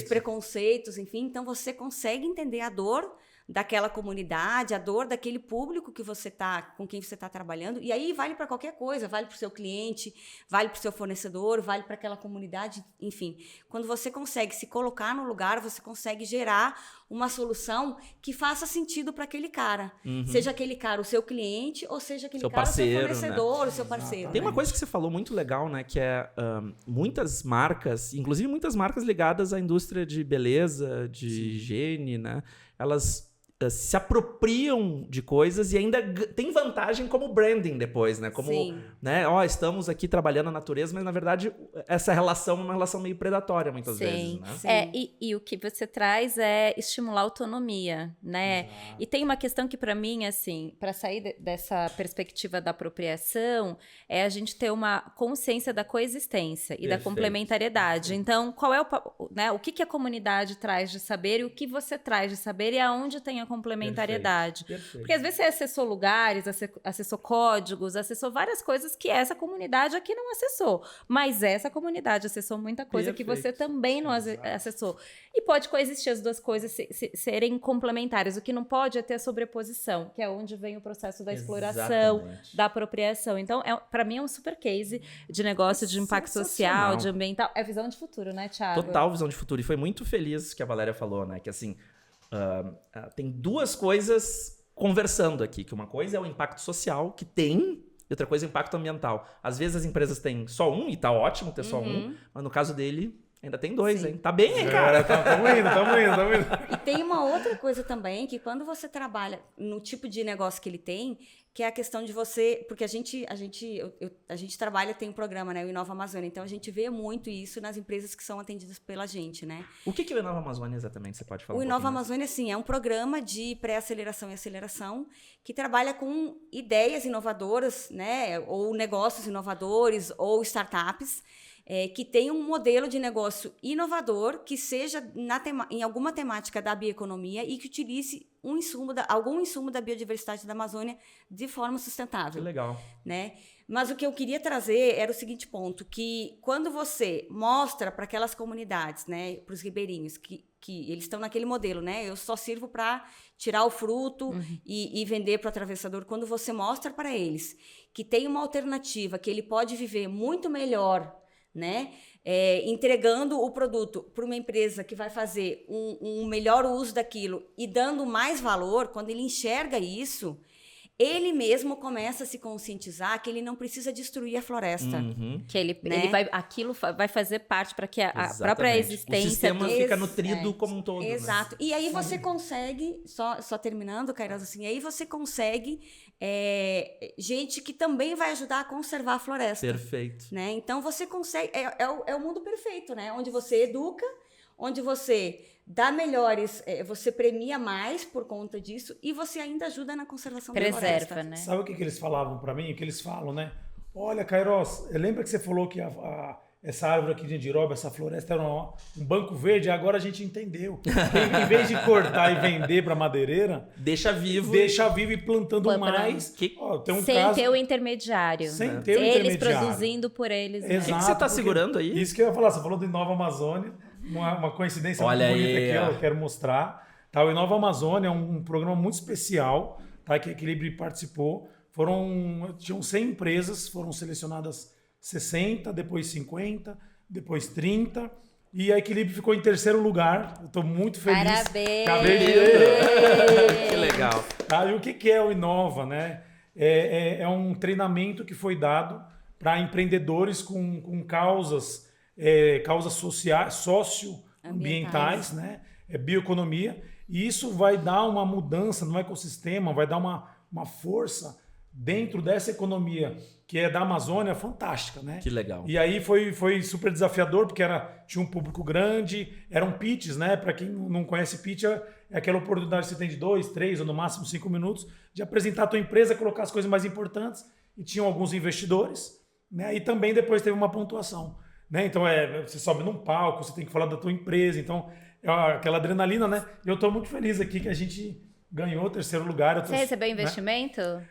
preconceitos, enfim. Então, você consegue entender a dor daquela comunidade, a dor daquele público que você com quem você está trabalhando. E aí vale para qualquer coisa, vale para o seu cliente, vale para o seu fornecedor, vale para aquela comunidade, enfim. Quando você consegue se colocar no lugar, você consegue gerar uma solução que faça sentido para aquele cara. Seja aquele cara o seu cliente, ou seja aquele seu cara parceiro, o seu fornecedor, né? o seu parceiro. Tem uma coisa que você falou muito legal, né? Que é muitas marcas, inclusive muitas marcas ligadas à indústria de beleza, de higiene, né? Elas se apropriam de coisas e ainda tem vantagem como branding depois, né? Como, né? Estamos aqui trabalhando a natureza, mas na verdade essa relação é uma relação meio predatória muitas vezes, né? E o que você traz é estimular a autonomia, né? Exato. E tem uma questão que para mim, assim, para sair dessa perspectiva da apropriação, é a gente ter uma consciência da coexistência e da complementariedade. Então, qual é o que a comunidade traz de saber e o que você traz de saber e aonde tem a complementariedade. Perfeito. Porque às vezes você acessou lugares, acessou códigos, acessou várias coisas que essa comunidade aqui não acessou. Mas essa comunidade acessou muita coisa que você também não acessou. E pode coexistir as duas coisas serem complementares. O que não pode é ter a sobreposição, que é onde vem o processo da exploração, da apropriação. Então, para mim é um super case de negócio, de impacto social, de ambiental. É visão de futuro, né, Thiago? Total visão de futuro. E foi muito feliz que a Valéria falou, né? Que assim, tem duas coisas conversando aqui, que uma coisa é o impacto social que tem, e outra coisa é o impacto ambiental. Às vezes as empresas têm só um, e tá ótimo ter só um, mas no caso dele ainda tem dois, hein? Tá bem, hein, cara? Tamo indo. E tem uma outra coisa também, que quando você trabalha no tipo de negócio que ele tem, que é a questão de você... Porque a gente trabalha, tem um programa, né? O Inova Amazônia. Então, a gente vê muito isso nas empresas que são atendidas pela gente, né? O que é o Inova Amazônia exatamente? Você pode falar O Inova Amazônia, sim, é um programa de pré-aceleração e aceleração que trabalha com ideias inovadoras, né? Ou negócios inovadores, ou startups, que tem um modelo de negócio inovador que seja em alguma temática da bioeconomia e que utilize algum insumo da biodiversidade da Amazônia de forma sustentável. Que legal. Né? Mas o que eu queria trazer era o seguinte ponto, que quando você mostra para aquelas comunidades, né, para os ribeirinhos, que eles estão naquele modelo, né? Eu só sirvo para tirar o fruto e vender para o atravessador. Quando você mostra para eles que tem uma alternativa, que ele pode viver muito melhor, né? Entregando o produto para uma empresa que vai fazer um melhor uso daquilo e dando mais valor, quando ele enxerga isso, ele mesmo começa a se conscientizar que ele não precisa destruir a floresta. Que ele aquilo vai fazer parte para que a própria existência... O sistema fica nutrido como um todo. Exato. Né? E aí você consegue, só terminando, Kairos, assim, aí você consegue gente que também vai ajudar a conservar a floresta. Perfeito. Né? Então você consegue... É o mundo perfeito, né? Onde você educa, onde você dá melhores, você premia mais por conta disso e você ainda ajuda na conservação da floresta. Né? Sabe o que eles falavam para mim? O que eles falam, né? Olha, Kairos, lembra que você falou que essa árvore aqui de Andiroba, essa floresta era um banco verde? Agora a gente entendeu. Em vez de cortar e vender para madeireira, deixa vivo e plantando mais. Sem ter o intermediário. Sem ter o intermediário. Eles produzindo por eles. Exato. O que você está segurando aí? Isso que eu ia falar. Você falou do Inova Amazônia. Uma coincidência muito bonita que eu quero mostrar. Tá, o Inova Amazônia é um programa muito especial, tá, que a Equilibre participou. Tinham 100 empresas, foram selecionadas 60, depois 50, depois 30. E a Equilibre ficou em terceiro lugar. Eu estou muito feliz. Parabéns! Que legal. Tá, e o que é o Inova, né? É um treinamento que foi dado para empreendedores com causas sociais, socioambientais, né? Bioeconomia. E isso vai dar uma mudança no ecossistema, vai dar uma força dentro dessa economia que é da Amazônia fantástica, né? Que legal. E aí foi super desafiador, porque tinha um público grande, eram pitches, né? Para quem não conhece pitch, é aquela oportunidade que você tem de 2, 3 ou no máximo 5 minutos de apresentar a tua empresa, colocar as coisas mais importantes. E tinham alguns investidores, né? E também depois teve uma pontuação. Né? Então, você sobe num palco, você tem que falar da tua empresa, então aquela adrenalina, né? E eu estou muito feliz aqui que a gente ganhou o terceiro lugar. Você recebeu investimento? Né?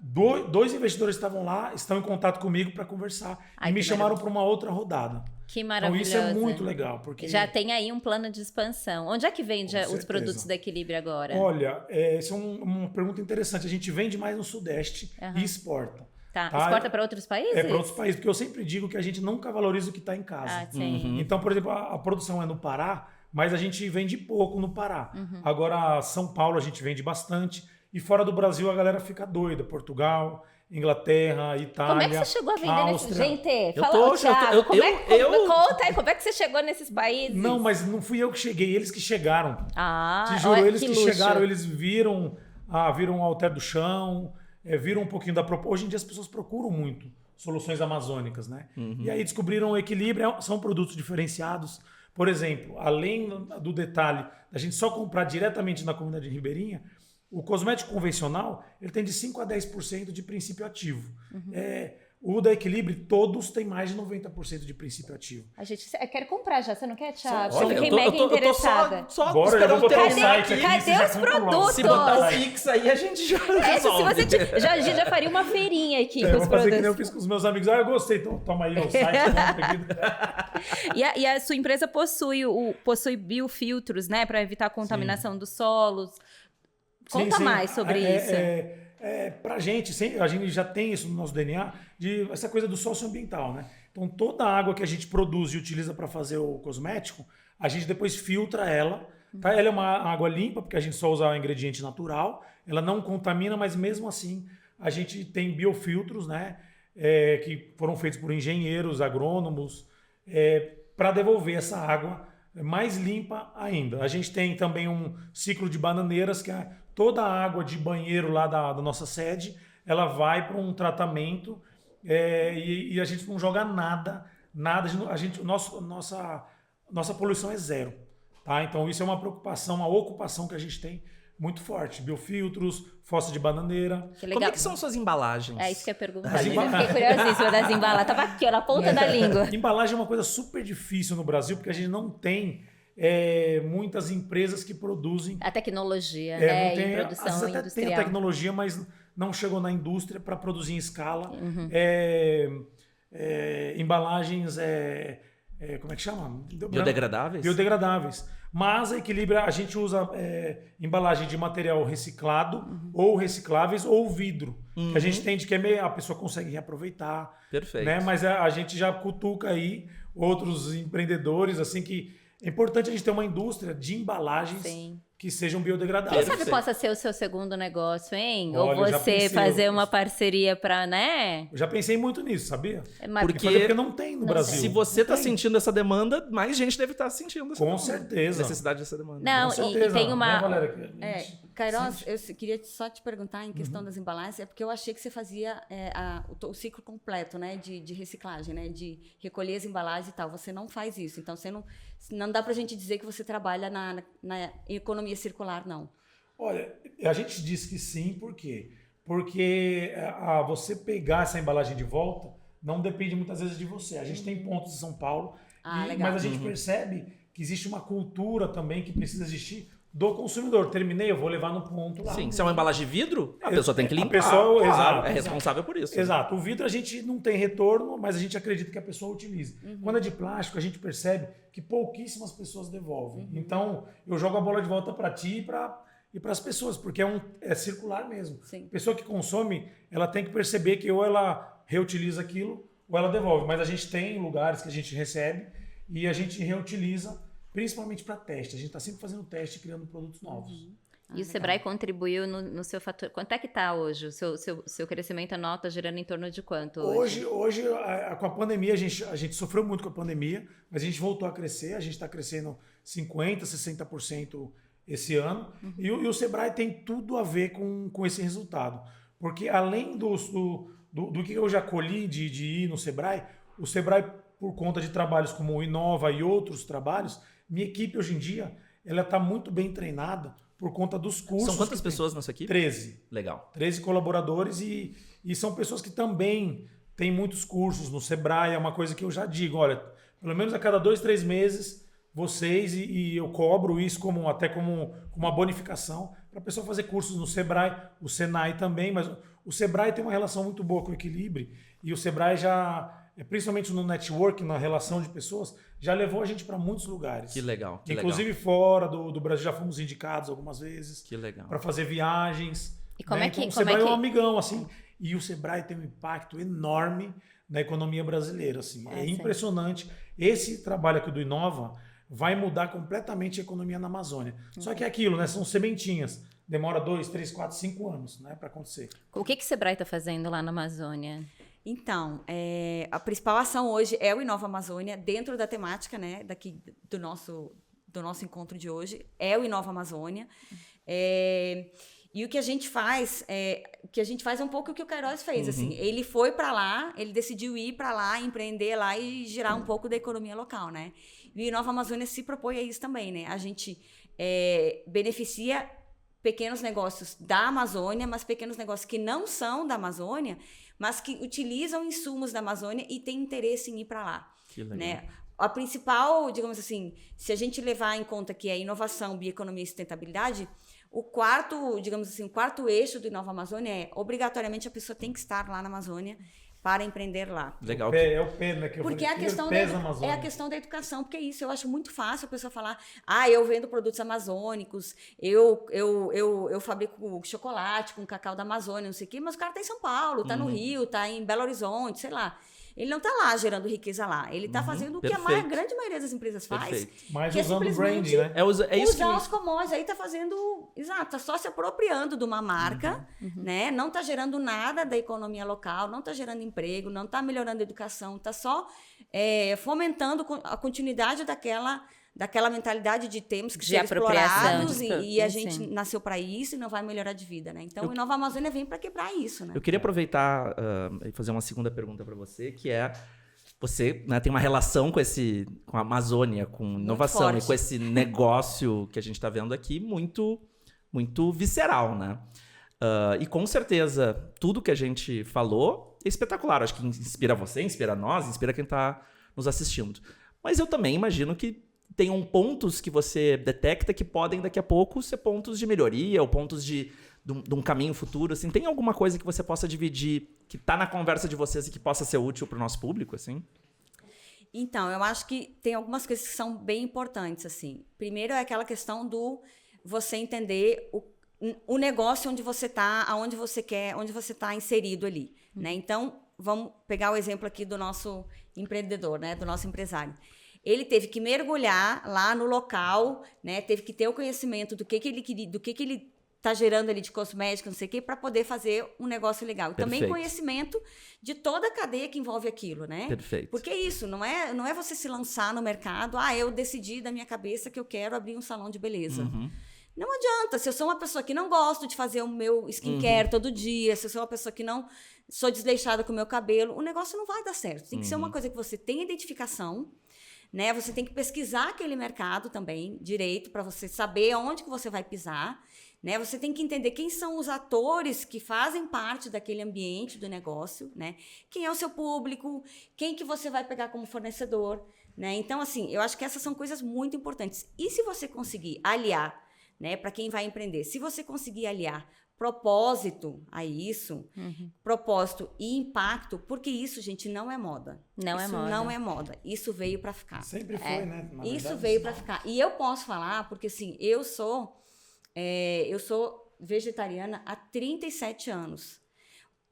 Dois investidores estavam lá, estão em contato comigo para conversar e me chamaram para uma outra rodada. Que maravilhoso. Então isso é muito legal. Porque já tem aí um plano de expansão. Onde é que vende os produtos da Equilíbrio agora? Olha, essa é uma pergunta interessante. A gente vende mais no Sudeste e exporta. Tá. Exporta para outros países? Para outros países, porque eu sempre digo que a gente nunca valoriza o que está em casa. Sim. Então, por exemplo, a produção é no Pará, mas a gente vende pouco no Pará. Agora, São Paulo a gente vende bastante. E fora do Brasil a galera fica doida. Portugal, Inglaterra, Itália, como é que você chegou a vender nesse... Gente, conta aí, como é que você chegou nesses países? Não, mas não fui eu que cheguei, eles que chegaram. Te juro, eles que chegaram, eles viram o Alter do Chão, viram um pouquinho da proposta. Hoje em dia as pessoas procuram muito soluções amazônicas, né? E aí descobriram o equilíbrio, são produtos diferenciados. Por exemplo, além do detalhe da gente só comprar diretamente na comunidade ribeirinha, o cosmético convencional ele tem de 5% a 10% de princípio ativo. O da Equilíbrio, todos têm mais de 90% de princípio ativo. A gente quer comprar já, você não quer, Thiago? Olha, eu tô interessada. Só agora eu vou botar o site aqui. Cadê os produtos? Se botar o Pix aí, a gente já resolve. A gente já faria uma feirinha aqui com os produtos. Eu vou fazer que nem eu fiz com os meus amigos. Eu gostei, então toma aí o site. E a sua empresa possui biofiltros, né? Para evitar a contaminação dos solos. Conta mais sobre isso. Pra gente, a gente já tem isso no nosso DNA, essa coisa do socioambiental, né? Então, toda a água que a gente produz e utiliza para fazer o cosmético, a gente depois filtra ela. Tá? Ela é uma água limpa, porque a gente só usa ingrediente natural. Ela não contamina, mas mesmo assim, a gente tem biofiltros, né? Que foram feitos por engenheiros, agrônomos, para devolver essa água mais limpa ainda. A gente tem também um ciclo de bananeiras, que toda a água de banheiro lá da nossa sede, ela vai para um tratamento e a gente não joga nada. Nossa poluição é zero. Tá? Então isso é uma preocupação, uma ocupação que a gente tem muito forte. Biofiltros, fossa de bananeira. Como é que são suas embalagens? É isso que eu ia perguntar. Eu fiquei curiosíssima das embalagens. Tava aqui, ó, na ponta da língua. Embalagem é uma coisa super difícil no Brasil, porque a gente não tem muitas empresas que produzem. A tecnologia, né? Tem, em produção até industrial. tem a tecnologia, mas não chegou na indústria para produzir em escala. Embalagens, como é que chama? Biodegradáveis? Biodegradáveis. Mas a Equilíbrio, a gente usa embalagem de material reciclado, ou recicláveis, ou vidro. Que a gente entende que a pessoa consegue reaproveitar. Perfeito. Né? Mas a gente já cutuca aí outros empreendedores, assim, que é importante a gente ter uma indústria de embalagens que sejam biodegradáveis. Quem sabe possa ser o seu segundo negócio, hein? Olha, ou você fazer uma parceria para, né? Eu já pensei muito nisso, sabia? Porque não tem no Brasil. Se você está sentindo essa demanda, mais gente deve estar sentindo essa Com certeza. necessidade dessa demanda. Não, e tem uma... Queiroz, eu queria só te perguntar em questão das embalagens, porque eu achei que você fazia o ciclo completo, né, de reciclagem, né, de recolher as embalagens e tal. Você não faz isso, então você não dá pra gente dizer que você trabalha na economia circular, não. Olha, a gente diz que sim, por quê? Porque você pegar essa embalagem de volta não depende muitas vezes de você. A gente tem pontos em São Paulo, mas a gente percebe que existe uma cultura também que precisa existir do consumidor. Terminei, eu vou levar no ponto lá. Sim, se é uma embalagem de vidro, a pessoa tem que limpar. A pessoa, exato, é responsável por isso. Exato. O vidro a gente não tem retorno, mas a gente acredita que a pessoa utilize. Quando é de plástico, a gente percebe que pouquíssimas pessoas devolvem. Então, eu jogo a bola de volta para ti e para as pessoas, porque é circular mesmo. Sim. A pessoa que consome, ela tem que perceber que ou ela reutiliza aquilo ou ela devolve. Mas a gente tem lugares que a gente recebe e a gente reutiliza, principalmente para teste. A gente está sempre fazendo teste e criando produtos novos. E o Sebrae contribuiu no seu fator. Quanto é que está hoje? O seu crescimento, a nota girando em torno de quanto hoje? Hoje com a pandemia, a gente sofreu muito com a pandemia, mas a gente voltou a crescer. A gente está crescendo 50%, 60% esse ano. E o Sebrae tem tudo a ver com esse resultado. Porque além do que eu já colhi de ir no Sebrae, o Sebrae, por conta de trabalhos como o Inova e outros trabalhos, minha equipe hoje em dia ela está muito bem treinada por conta dos cursos. São quantas pessoas nessa equipe? 13. Legal. 13 colaboradores e são pessoas que também têm muitos cursos no Sebrae. É uma coisa que eu já digo, olha, pelo menos a cada 2, 3 meses, vocês, e eu cobro isso até como uma bonificação, para a pessoa fazer cursos no Sebrae, o Senai também, mas o Sebrae tem uma relação muito boa com o Equilíbrio, e o Sebrae já principalmente no network, na relação de pessoas, já levou a gente para muitos lugares. Que legal. Que Inclusive fora do Brasil, já fomos indicados algumas vezes. Que legal. Para fazer viagens. E como é que... Então, o Sebrae é um amigão, assim. E o Sebrae tem um impacto enorme na economia brasileira, assim. É impressionante. Esse trabalho aqui do Inova vai mudar completamente a economia na Amazônia. Só que é aquilo, né? São sementinhas. Demora 2, 3, 4, 5 anos, né, para acontecer. O que o Sebrae está fazendo lá na Amazônia? Então, a principal ação hoje é o Inova Amazônia, dentro da temática, né, daqui do nosso encontro de hoje, é o Inova Amazônia. E o que a gente faz é um pouco o que o Queiroz fez. Assim, ele foi para lá, ele decidiu ir para lá, empreender lá e girar um pouco da economia local, né? E o Inova Amazônia se propõe a isso também, né? A gente beneficia pequenos negócios da Amazônia, mas pequenos negócios que não são da Amazônia, mas que utilizam insumos da Amazônia e têm interesse em ir para lá. Que legal. Né? A principal, digamos assim, se a gente levar em conta que é inovação, bioeconomia e sustentabilidade, o quarto eixo do Inova Amazônia é, obrigatoriamente, a pessoa tem que estar lá na Amazônia para empreender lá. Legal. É o pé, né? Porque a questão é a questão da educação, porque é isso, eu acho muito fácil a pessoa falar, eu vendo produtos amazônicos, eu fabrico chocolate com cacau da Amazônia, não sei o quê, mas o cara tá em São Paulo, tá no Rio, tá em Belo Horizonte, sei lá. Ele não está lá gerando riqueza lá. Ele está fazendo o que a grande maioria das empresas faz. Mas usando o branding, né? Usar os commodities. Aí está fazendo... Exato, está só se apropriando de uma marca, né? Não está gerando nada da economia local, não está gerando emprego, não está melhorando a educação, está só fomentando a continuidade daquela mentalidade de temos que ser explorados e a gente nasceu para isso e não vai melhorar de vida, né? Então, o Inova Amazônia vem para quebrar isso, né? Eu queria aproveitar e fazer uma segunda pergunta para você, que é, você, né, tem uma relação com a Amazônia, com inovação e com esse negócio que a gente está vendo aqui muito, muito visceral, né? E com certeza, tudo que a gente falou é espetacular. Acho que inspira você, inspira nós, inspira quem está nos assistindo. Mas eu também imagino que tenham pontos que você detecta que podem daqui a pouco ser pontos de melhoria ou pontos de um caminho futuro, assim. Tem alguma coisa que você possa dividir que está na conversa de vocês e que possa ser útil para o nosso público, assim? Então, eu acho que tem algumas coisas que são bem importantes, assim. Primeiro é aquela questão do você entender o negócio onde você está, aonde você quer, onde você está inserido ali, né? Então, vamos pegar o exemplo aqui do nosso empreendedor, né? Do nosso empresário. Ele teve que mergulhar lá no local, né? Teve que ter o conhecimento do que ele queria, do que ele está gerando ali de cosmética, não sei o quê, para poder fazer um negócio legal. E também conhecimento de toda a cadeia que envolve aquilo, né? Perfeito. Porque isso, não é você se lançar no mercado, eu decidi da minha cabeça que eu quero abrir um salão de beleza. Não adianta, se eu sou uma pessoa que não gosto de fazer o meu skincare todo dia, se eu sou uma pessoa que não sou desleixada com o meu cabelo, o negócio não vai dar certo. Tem que ser uma coisa que você tenha identificação, né? Você tem que pesquisar aquele mercado também direito para você saber onde que você vai pisar, né? Você tem que entender quem são os atores que fazem parte daquele ambiente do negócio, né? Quem é o seu público, quem que você vai pegar como fornecedor, né? Então, assim, eu acho que essas são coisas muito importantes. E se você conseguir aliar, né, para quem vai empreender, se você conseguir aliar propósito a isso, propósito e impacto, porque isso, gente, não é moda. Não é moda. Isso veio para ficar. Sempre foi, né? Isso veio para ficar. E eu posso falar, porque assim, eu sou vegetariana há 37 anos.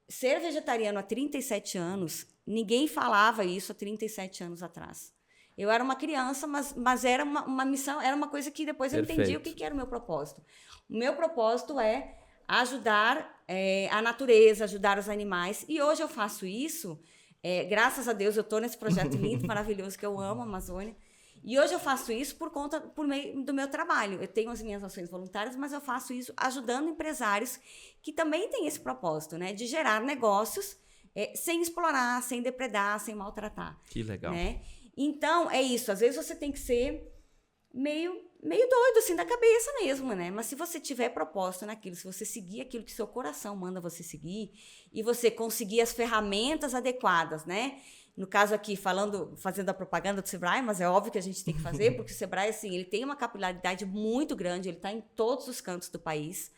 Ser vegetariano há 37 anos, ninguém falava isso há 37 anos atrás. Eu era uma criança, mas era uma missão, era uma coisa que depois eu entendi o que era o meu propósito. O meu propósito é ajudar a natureza, ajudar os animais. E hoje eu faço isso, graças a Deus, eu estou nesse projeto lindo, maravilhoso, que eu amo a Amazônia. E hoje eu faço isso por meio do meu trabalho. Eu tenho as minhas ações voluntárias, mas eu faço isso ajudando empresários que também têm esse propósito, né? De gerar negócios sem explorar, sem depredar, sem maltratar. Que legal. Né? Então, é isso. Às vezes você tem que ser meio doido, assim, da cabeça mesmo, né? Mas se você tiver propósito naquilo, se você seguir aquilo que seu coração manda você seguir e você conseguir as ferramentas adequadas, né? No caso aqui, fazendo a propaganda do Sebrae, mas é óbvio que a gente tem que fazer, porque o Sebrae, assim, ele tem uma capilaridade muito grande, ele está em todos os cantos do país,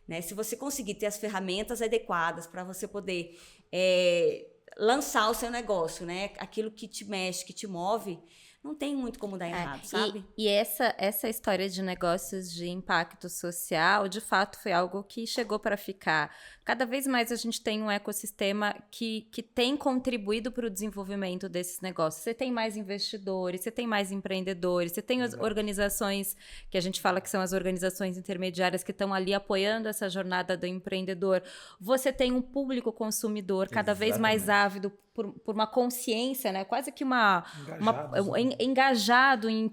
né? Se você conseguir ter as ferramentas adequadas para você poder lançar o seu negócio, né? Aquilo que te mexe, que te move, não tem muito como dar errado, sabe? E essa história de negócios de impacto social, de fato, foi algo que chegou para ficar. Cada vez mais a gente tem um ecossistema que tem contribuído para o desenvolvimento desses negócios. Você tem mais investidores, você tem mais empreendedores, você tem as organizações que a gente fala que são as organizações intermediárias que estão ali apoiando essa jornada do empreendedor. Você tem um público consumidor cada vez mais ávido por uma consciência, né? Quase que engajado em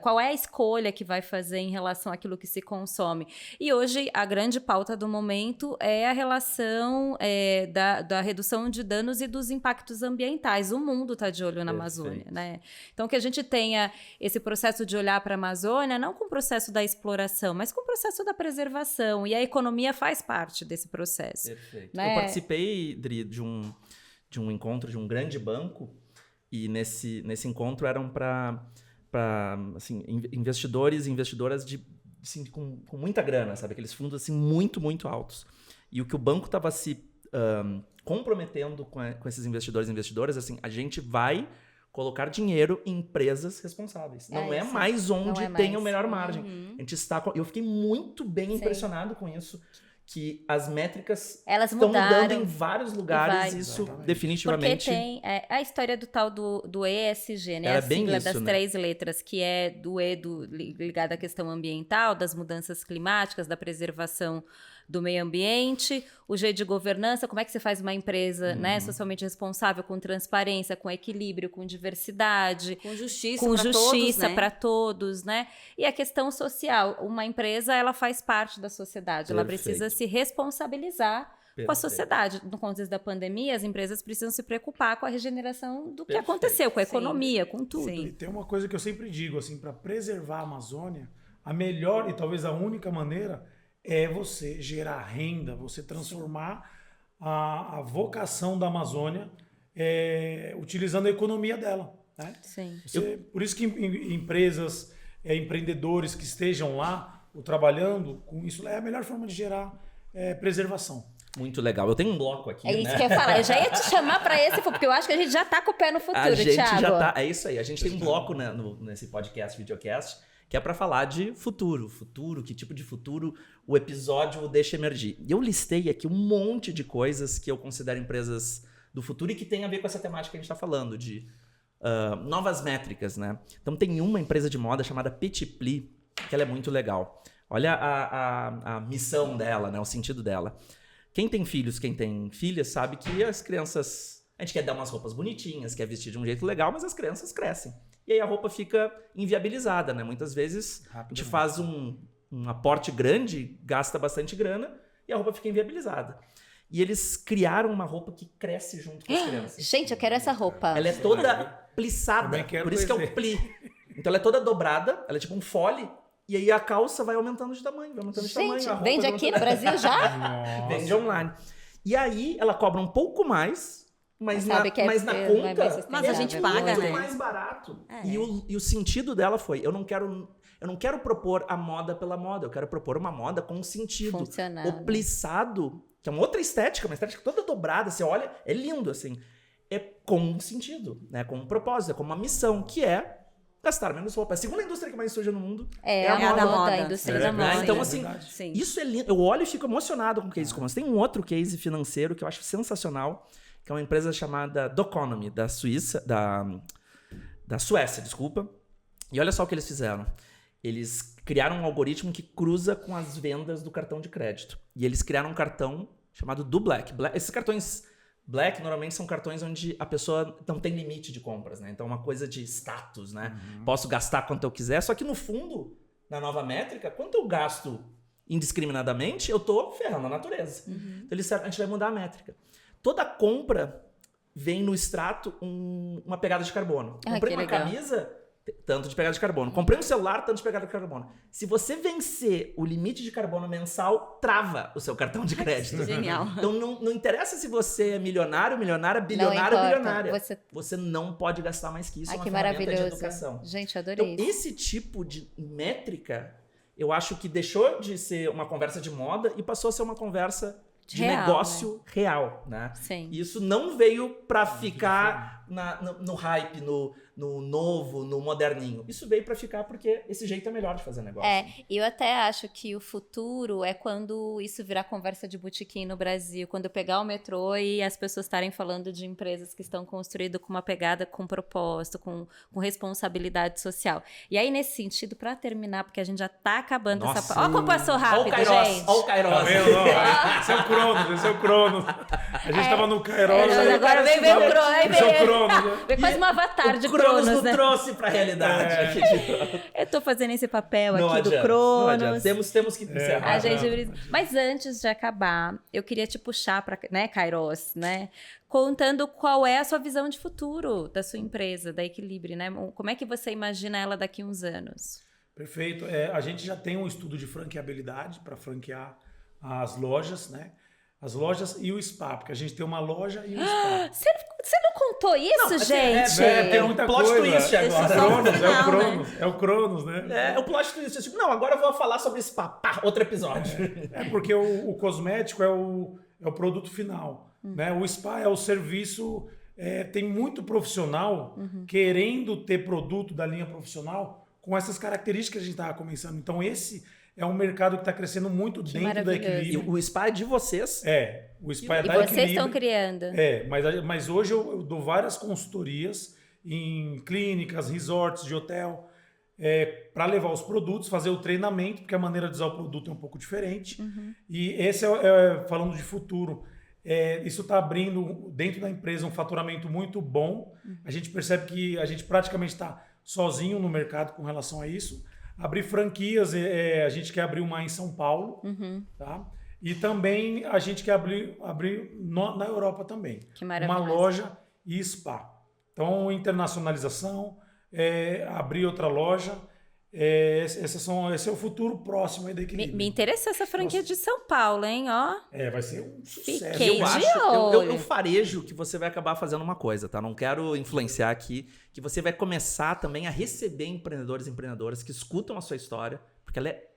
qual é a escolha que vai fazer em relação àquilo que se consome. E hoje a grande pauta do momento é a relação da redução de danos e dos impactos ambientais. O mundo está de olho na Amazônia, né? Então que a gente tenha esse processo de olhar para a Amazônia não com o processo da exploração, mas com o processo da preservação. E a economia faz parte desse processo. Perfeito. Né? Eu participei, Dri, de um encontro de um grande banco, e nesse encontro eram para assim, investidores e investidoras assim, com muita grana, sabe? Aqueles fundos assim, muito, muito altos. E o que o banco estava se comprometendo com esses investidores e investidoras, assim, a gente vai colocar dinheiro em empresas responsáveis. Não é mais onde tem a melhor margem. A gente eu fiquei muito bem impressionado com isso. Que as métricas estão mudando em vários lugares, isso definitivamente... Porque tem a história do tal do ESG, né? Era a sigla isso, das né? 3 letras, que é do E ligado à questão ambiental, das mudanças climáticas, da preservação do meio ambiente, o G de governança, como é que você faz uma empresa né, socialmente responsável, com transparência, com equilíbrio, com diversidade, com justiça para todos, né? E a questão social, uma empresa ela faz parte da sociedade, ela precisa se responsabilizar com a sociedade. No contexto da pandemia, as empresas precisam se preocupar com a regeneração do que aconteceu, com a economia, com tudo. Sim. E tem uma coisa que eu sempre digo, assim, para preservar a Amazônia, a melhor e talvez a única maneira é você gerar renda, você transformar a vocação da Amazônia utilizando a economia dela. Né? Sim. Por isso que empresas, empreendedores que estejam lá trabalhando com isso, é a melhor forma de gerar preservação. Muito legal. Eu tenho um bloco aqui, É isso que eu ia falar. Eu já ia te chamar para esse, porque eu acho que a gente já tá com o pé no futuro, Thiago. É isso aí. A gente tem um bloco nesse podcast, videocast, que é para falar de futuro, que tipo de futuro o episódio deixa emergir. E eu listei aqui um monte de coisas que eu considero empresas do futuro e que tem a ver com essa temática que a gente está falando, de novas métricas, né? Então tem uma empresa de moda chamada Petit Pli, que ela é muito legal. Olha a missão dela, né? O sentido dela. Quem tem filhos, quem tem filhas, sabe que as crianças... A gente quer dar umas roupas bonitinhas, quer vestir de um jeito legal, mas as crianças crescem. E aí a roupa fica inviabilizada, né? Muitas vezes a gente faz um aporte grande, gasta bastante grana e a roupa fica inviabilizada. E eles criaram uma roupa que cresce junto com as crianças. Gente, eu quero essa roupa. Ela é toda plissada, por isso que é o pli. Então ela é toda dobrada, ela é tipo um fole, e aí a calça vai aumentando de tamanho, Gente, vende aqui no Brasil já? Nossa. Vende online. E aí ela cobra um pouco mais, mas na conta mas a gente paga, muito mais barato. E o sentido dela foi, eu não quero propor a moda pela moda, eu quero propor uma moda com sentido. Funcional. O plissado, que é uma outra estética, uma estética toda dobrada, você olha, é lindo assim. É com um sentido, né? Com um propósito, é com uma missão, que é gastar menos roupa. A segunda indústria que mais surge no mundo é a moda. A indústria da moda. Então, assim, isso é lindo. Eu olho e fico emocionado com o case como esse. Tem um outro case financeiro que eu acho sensacional, que é uma empresa chamada Doconomy, da Suécia, desculpa. E olha só o que eles fizeram. Eles criaram um algoritmo que cruza com as vendas do cartão de crédito. E eles criaram um cartão chamado do Black. Esses cartões Black normalmente são cartões onde a pessoa não tem limite de compras, né? Então é uma coisa de status, né? Posso gastar quanto eu quiser, só que no fundo, na nova métrica, quanto eu gasto indiscriminadamente, eu tô ferrando a natureza. Então a gente vai mudar a métrica. Toda compra vem no extrato uma pegada de carbono. Comprei uma camisa, tanto de pegada de carbono. Comprei um celular, tanto de pegada de carbono. Se você vencer o limite de carbono mensal, trava o seu cartão de crédito. Genial. Então não interessa se você é milionária, bilionária. Você não pode gastar mais que isso. Ai, uma que ferramenta maravilhoso. de educação. Gente, adorei então, esse tipo de métrica, eu acho que deixou de ser uma conversa de moda e passou a ser uma conversa de real, negócio real, né? Sim. E isso não veio para ficar no hype, no novo, no moderninho. Isso veio para ficar porque esse jeito é melhor de fazer negócio. Eu até acho que o futuro é quando isso virar conversa de botequim no Brasil, quando eu pegar o metrô e as pessoas estarem falando de empresas que estão construídas com uma pegada, com propósito, com responsabilidade social. E aí, nesse sentido, para terminar, porque a gente já tá acabando essa... Ó, como passou rápido, gente. Ó o Kairos. Tá vendo? Esse é o Cronos. A gente tava no Kairos. Agora vem ver o Cronos. Esse é o Cronos. Vem quase um avatar de Cronos Cronos, né? trouxe pra realidade. Eu tô fazendo esse papel Não aqui adianta, do Cronos. não adianta. Temos que encerrar. Mas antes de acabar, eu queria te puxar para, né, Kairos, né? Contando qual é a sua visão de futuro da sua empresa, da Equilibre, né? Como é que você imagina ela daqui a uns anos? Perfeito. A gente já tem um estudo de franqueabilidade para franquear as lojas, né? As lojas e o spa, porque a gente tem uma loja e um spa. Você não contou isso, gente? Tem muita plot coisa. twist agora. É o Cronos, né? É o plot twist. Tipo, não, agora eu vou falar sobre spa. Pá, outro episódio. Porque o cosmético é o produto final. Né? O spa é o serviço. Tem muito profissional querendo ter produto da linha profissional com essas características que a gente estava começando. Então, esse é um mercado que está crescendo muito dentro da Equilibre. E o spa é de vocês? O spa é da Equilibre. E Equilibre. vocês estão criando. Mas hoje eu dou várias consultorias em clínicas, resorts de hotel, para levar os produtos, fazer o treinamento, porque a maneira de usar o produto é um pouco diferente. E esse falando de futuro, isso está abrindo dentro da empresa um faturamento muito bom. A gente percebe que a gente praticamente está sozinho no mercado com relação a isso. Abrir franquias, a gente quer abrir uma em São Paulo, tá? E também a gente quer abrir na Europa também. Que maravilha. Uma loja e spa. Então, internacionalização, abrir outra loja. Esse é o futuro próximo aí da Equilibre. Me interessou essa franquia de São Paulo, hein? Ó. Vai ser um sucesso. Fiquei Eu de acho, olho. eu farejo que você vai acabar fazendo uma coisa, tá? Não quero influenciar aqui, que você vai começar também a receber empreendedores e empreendedoras que escutam a sua história, porque ela é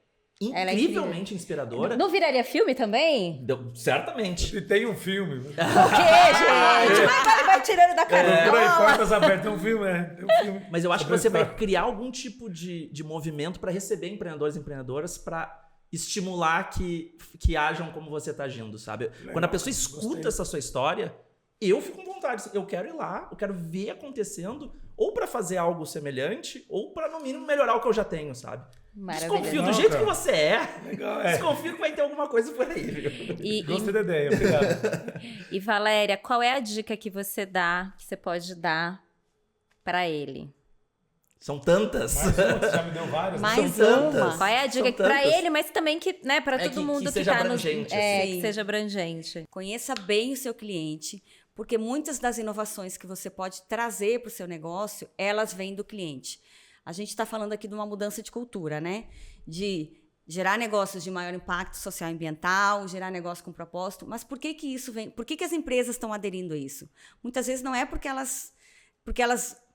incrivelmente inspiradora. Não viraria filme também? Certamente. E tem um filme. O quê, gente? Vai tirando da cara. Por aí, portas abertas, tem um filme, tem um filme. Mas eu acho que você vai criar algum tipo de movimento para receber empreendedores e empreendedoras para estimular que ajam como você está agindo, sabe? Legal, quando a pessoa escuta essa sua história, eu fico com vontade. Eu quero ir lá, eu quero ver acontecendo, ou para fazer algo semelhante, ou para, no mínimo, melhorar o que eu já tenho, sabe? Desconfio do jeito que você é. Legal, Desconfio que vai ter alguma coisa por aí, viu? Gostei da ideia, obrigado. E Valéria, qual é a dica que você pode dar para ele? São tantas. Mais uma, você já me deu várias. Mais São uma. tantas. Qual é a dica São para tantas. ele, mas também que, né, para todo mundo que seja tá abrangente, que seja abrangente. Conheça bem o seu cliente, porque muitas das inovações que você pode trazer para o seu negócio, elas vêm do cliente. A gente está falando aqui de uma mudança de cultura, né? De gerar negócios de maior impacto social e ambiental, gerar negócio com propósito. Mas por que isso vem? Por que as empresas estão aderindo a isso? Muitas vezes não é porque elas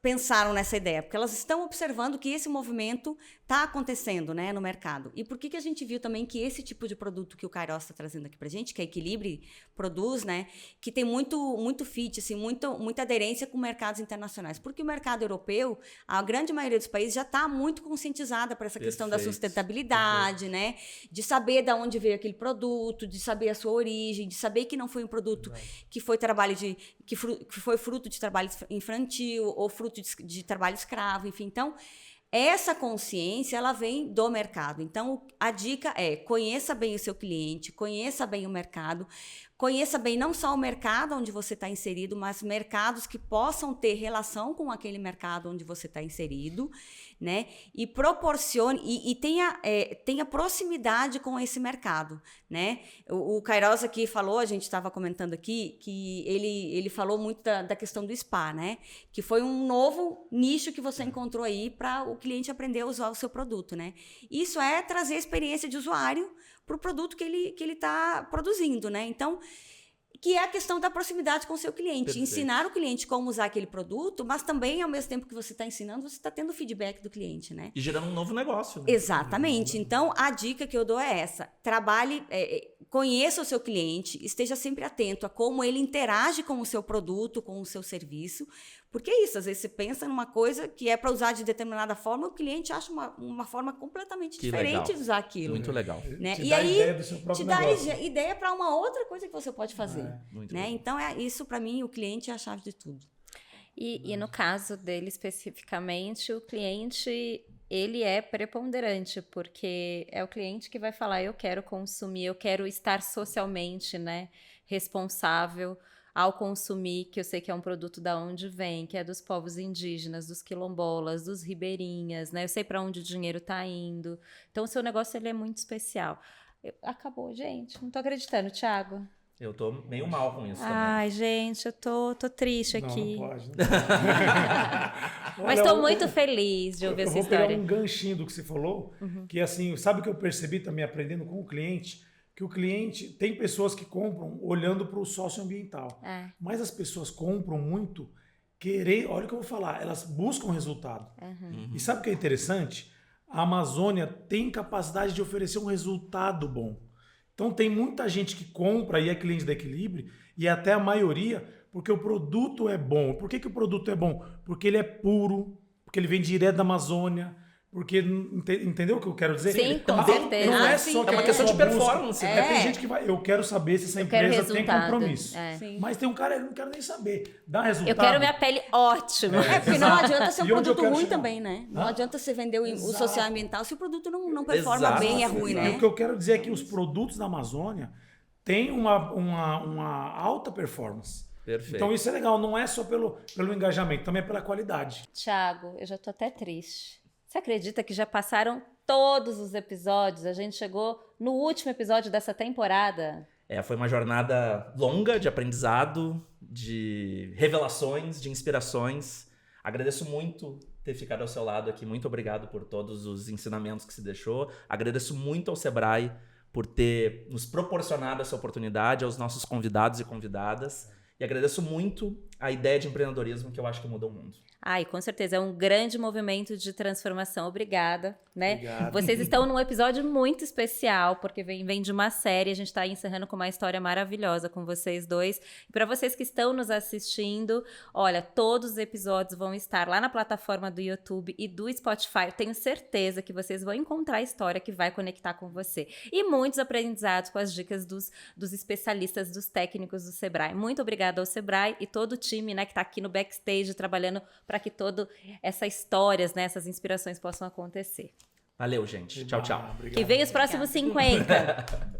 pensaram nessa ideia, porque elas estão observando que esse movimento está acontecendo, né, no mercado. E por que a gente viu também que esse tipo de produto que o Kairos está trazendo aqui para a gente, que a Equilibre produz, né, que tem muito fit, assim, muita aderência com mercados internacionais. Porque o mercado europeu, a grande maioria dos países já está muito conscientizada para essa questão da sustentabilidade, né, de saber de onde veio aquele produto, de saber a sua origem, de saber que não foi um produto que foi que foi fruto de trabalho infantil ou fruto de trabalho escravo, enfim. Então, essa consciência, ela vem do mercado. Então, a dica é: conheça bem o seu cliente, conheça bem o mercado, conheça bem não só o mercado onde você está inserido, mas mercados que possam ter relação com aquele mercado onde você está inserido, né? E proporcione e tenha proximidade com esse mercado, né? O Kairos aqui falou, a gente estava comentando aqui, que ele falou muito da questão do spa, né? Que foi um novo nicho que você encontrou aí para o cliente aprender a usar o seu produto, né? Isso é trazer a experiência de usuário para o produto que ele está produzindo, né? Então, que é a questão da proximidade com o seu cliente. Perfeito. Ensinar o cliente como usar aquele produto, mas também, ao mesmo tempo que você está ensinando, você está tendo o feedback do cliente, né? E gerando um novo negócio. Né? Exatamente. Então, a dica que eu dou é essa. Trabalhe, conheça o seu cliente, esteja sempre atento a como ele interage com o seu produto, com o seu serviço. Porque é isso, às vezes você pensa numa coisa que é para usar de determinada forma, o cliente acha uma forma completamente diferente de usar aquilo. Muito legal. Né? Te E dá aí, ideia do seu próprio te dá negócio. ideia para uma outra coisa que você pode fazer. Muito Né? legal. Então, isso para mim, o cliente é a chave de tudo. E no caso dele especificamente, o cliente, ele é preponderante, porque é o cliente que vai falar, eu quero consumir, eu quero estar socialmente, né, responsável ao consumir, que eu sei que é um produto da onde vem, que é dos povos indígenas, dos quilombolas, dos ribeirinhas, né? Eu sei para onde o dinheiro está indo. Então, o seu negócio ele é muito especial. Acabou, gente. Não tô acreditando, Thiago. Eu tô meio mal com isso também. Ai, gente, eu tô triste aqui. Não pode. Mas Olha, estou muito feliz de ouvir eu essa vou história. pegar um ganchinho do que você falou, que assim, sabe o que eu percebi também aprendendo com o cliente? Que o cliente, tem pessoas que compram olhando para o socioambiental, mas as pessoas compram muito olha o que eu vou falar, elas buscam resultado. E sabe o que é interessante? A Amazônia tem capacidade de oferecer um resultado bom. Então tem muita gente que compra e é cliente da Equilibre, e até a maioria, porque o produto é bom. Por que o produto é bom? Porque ele é puro, porque ele vem direto da Amazônia, porque, entendeu o que eu quero dizer? Sim, com certeza. Não é só que É uma questão de performance. Busca. Tem gente que vai, eu quero saber se essa empresa tem compromisso. Mas tem um cara, eu não quero nem saber. Dá resultado. Eu quero minha pele ótima. Porque não adianta ser um E onde eu produto quero ruim chegar? também, né? Não adianta você vender o Exato. social ambiental se o produto não performa Exato. bem, é ruim, E né? o que eu quero dizer é que os produtos da Amazônia têm uma alta performance. Perfeito. Então isso é legal, não é só pelo engajamento, também é pela qualidade. Thiago, eu já tô até triste. Você acredita que já passaram todos os episódios? A gente chegou no último episódio dessa temporada. Foi uma jornada longa de aprendizado, de revelações, de inspirações. Agradeço muito ter ficado ao seu lado aqui. Muito obrigado por todos os ensinamentos que se deixou. Agradeço muito ao Sebrae por ter nos proporcionado essa oportunidade, aos nossos convidados e convidadas. E agradeço muito a ideia de empreendedorismo que eu acho que mudou o mundo. Ai, com certeza, é um grande movimento de transformação. Obrigada, né? Obrigado. Vocês estão num episódio muito especial, porque vem de uma série, a gente está encerrando com uma história maravilhosa com vocês dois. E para vocês que estão nos assistindo, olha, todos os episódios vão estar lá na plataforma do YouTube e do Spotify. Eu tenho certeza que vocês vão encontrar a história que vai conectar com você. E muitos aprendizados com as dicas dos especialistas, dos técnicos do Sebrae. Muito obrigada ao Sebrae e todo o time, né, que está aqui no backstage trabalhando para que todas essas histórias, né, essas inspirações possam acontecer. Valeu, gente. Tchau, tchau. Obrigado. Que venham os próximos 50.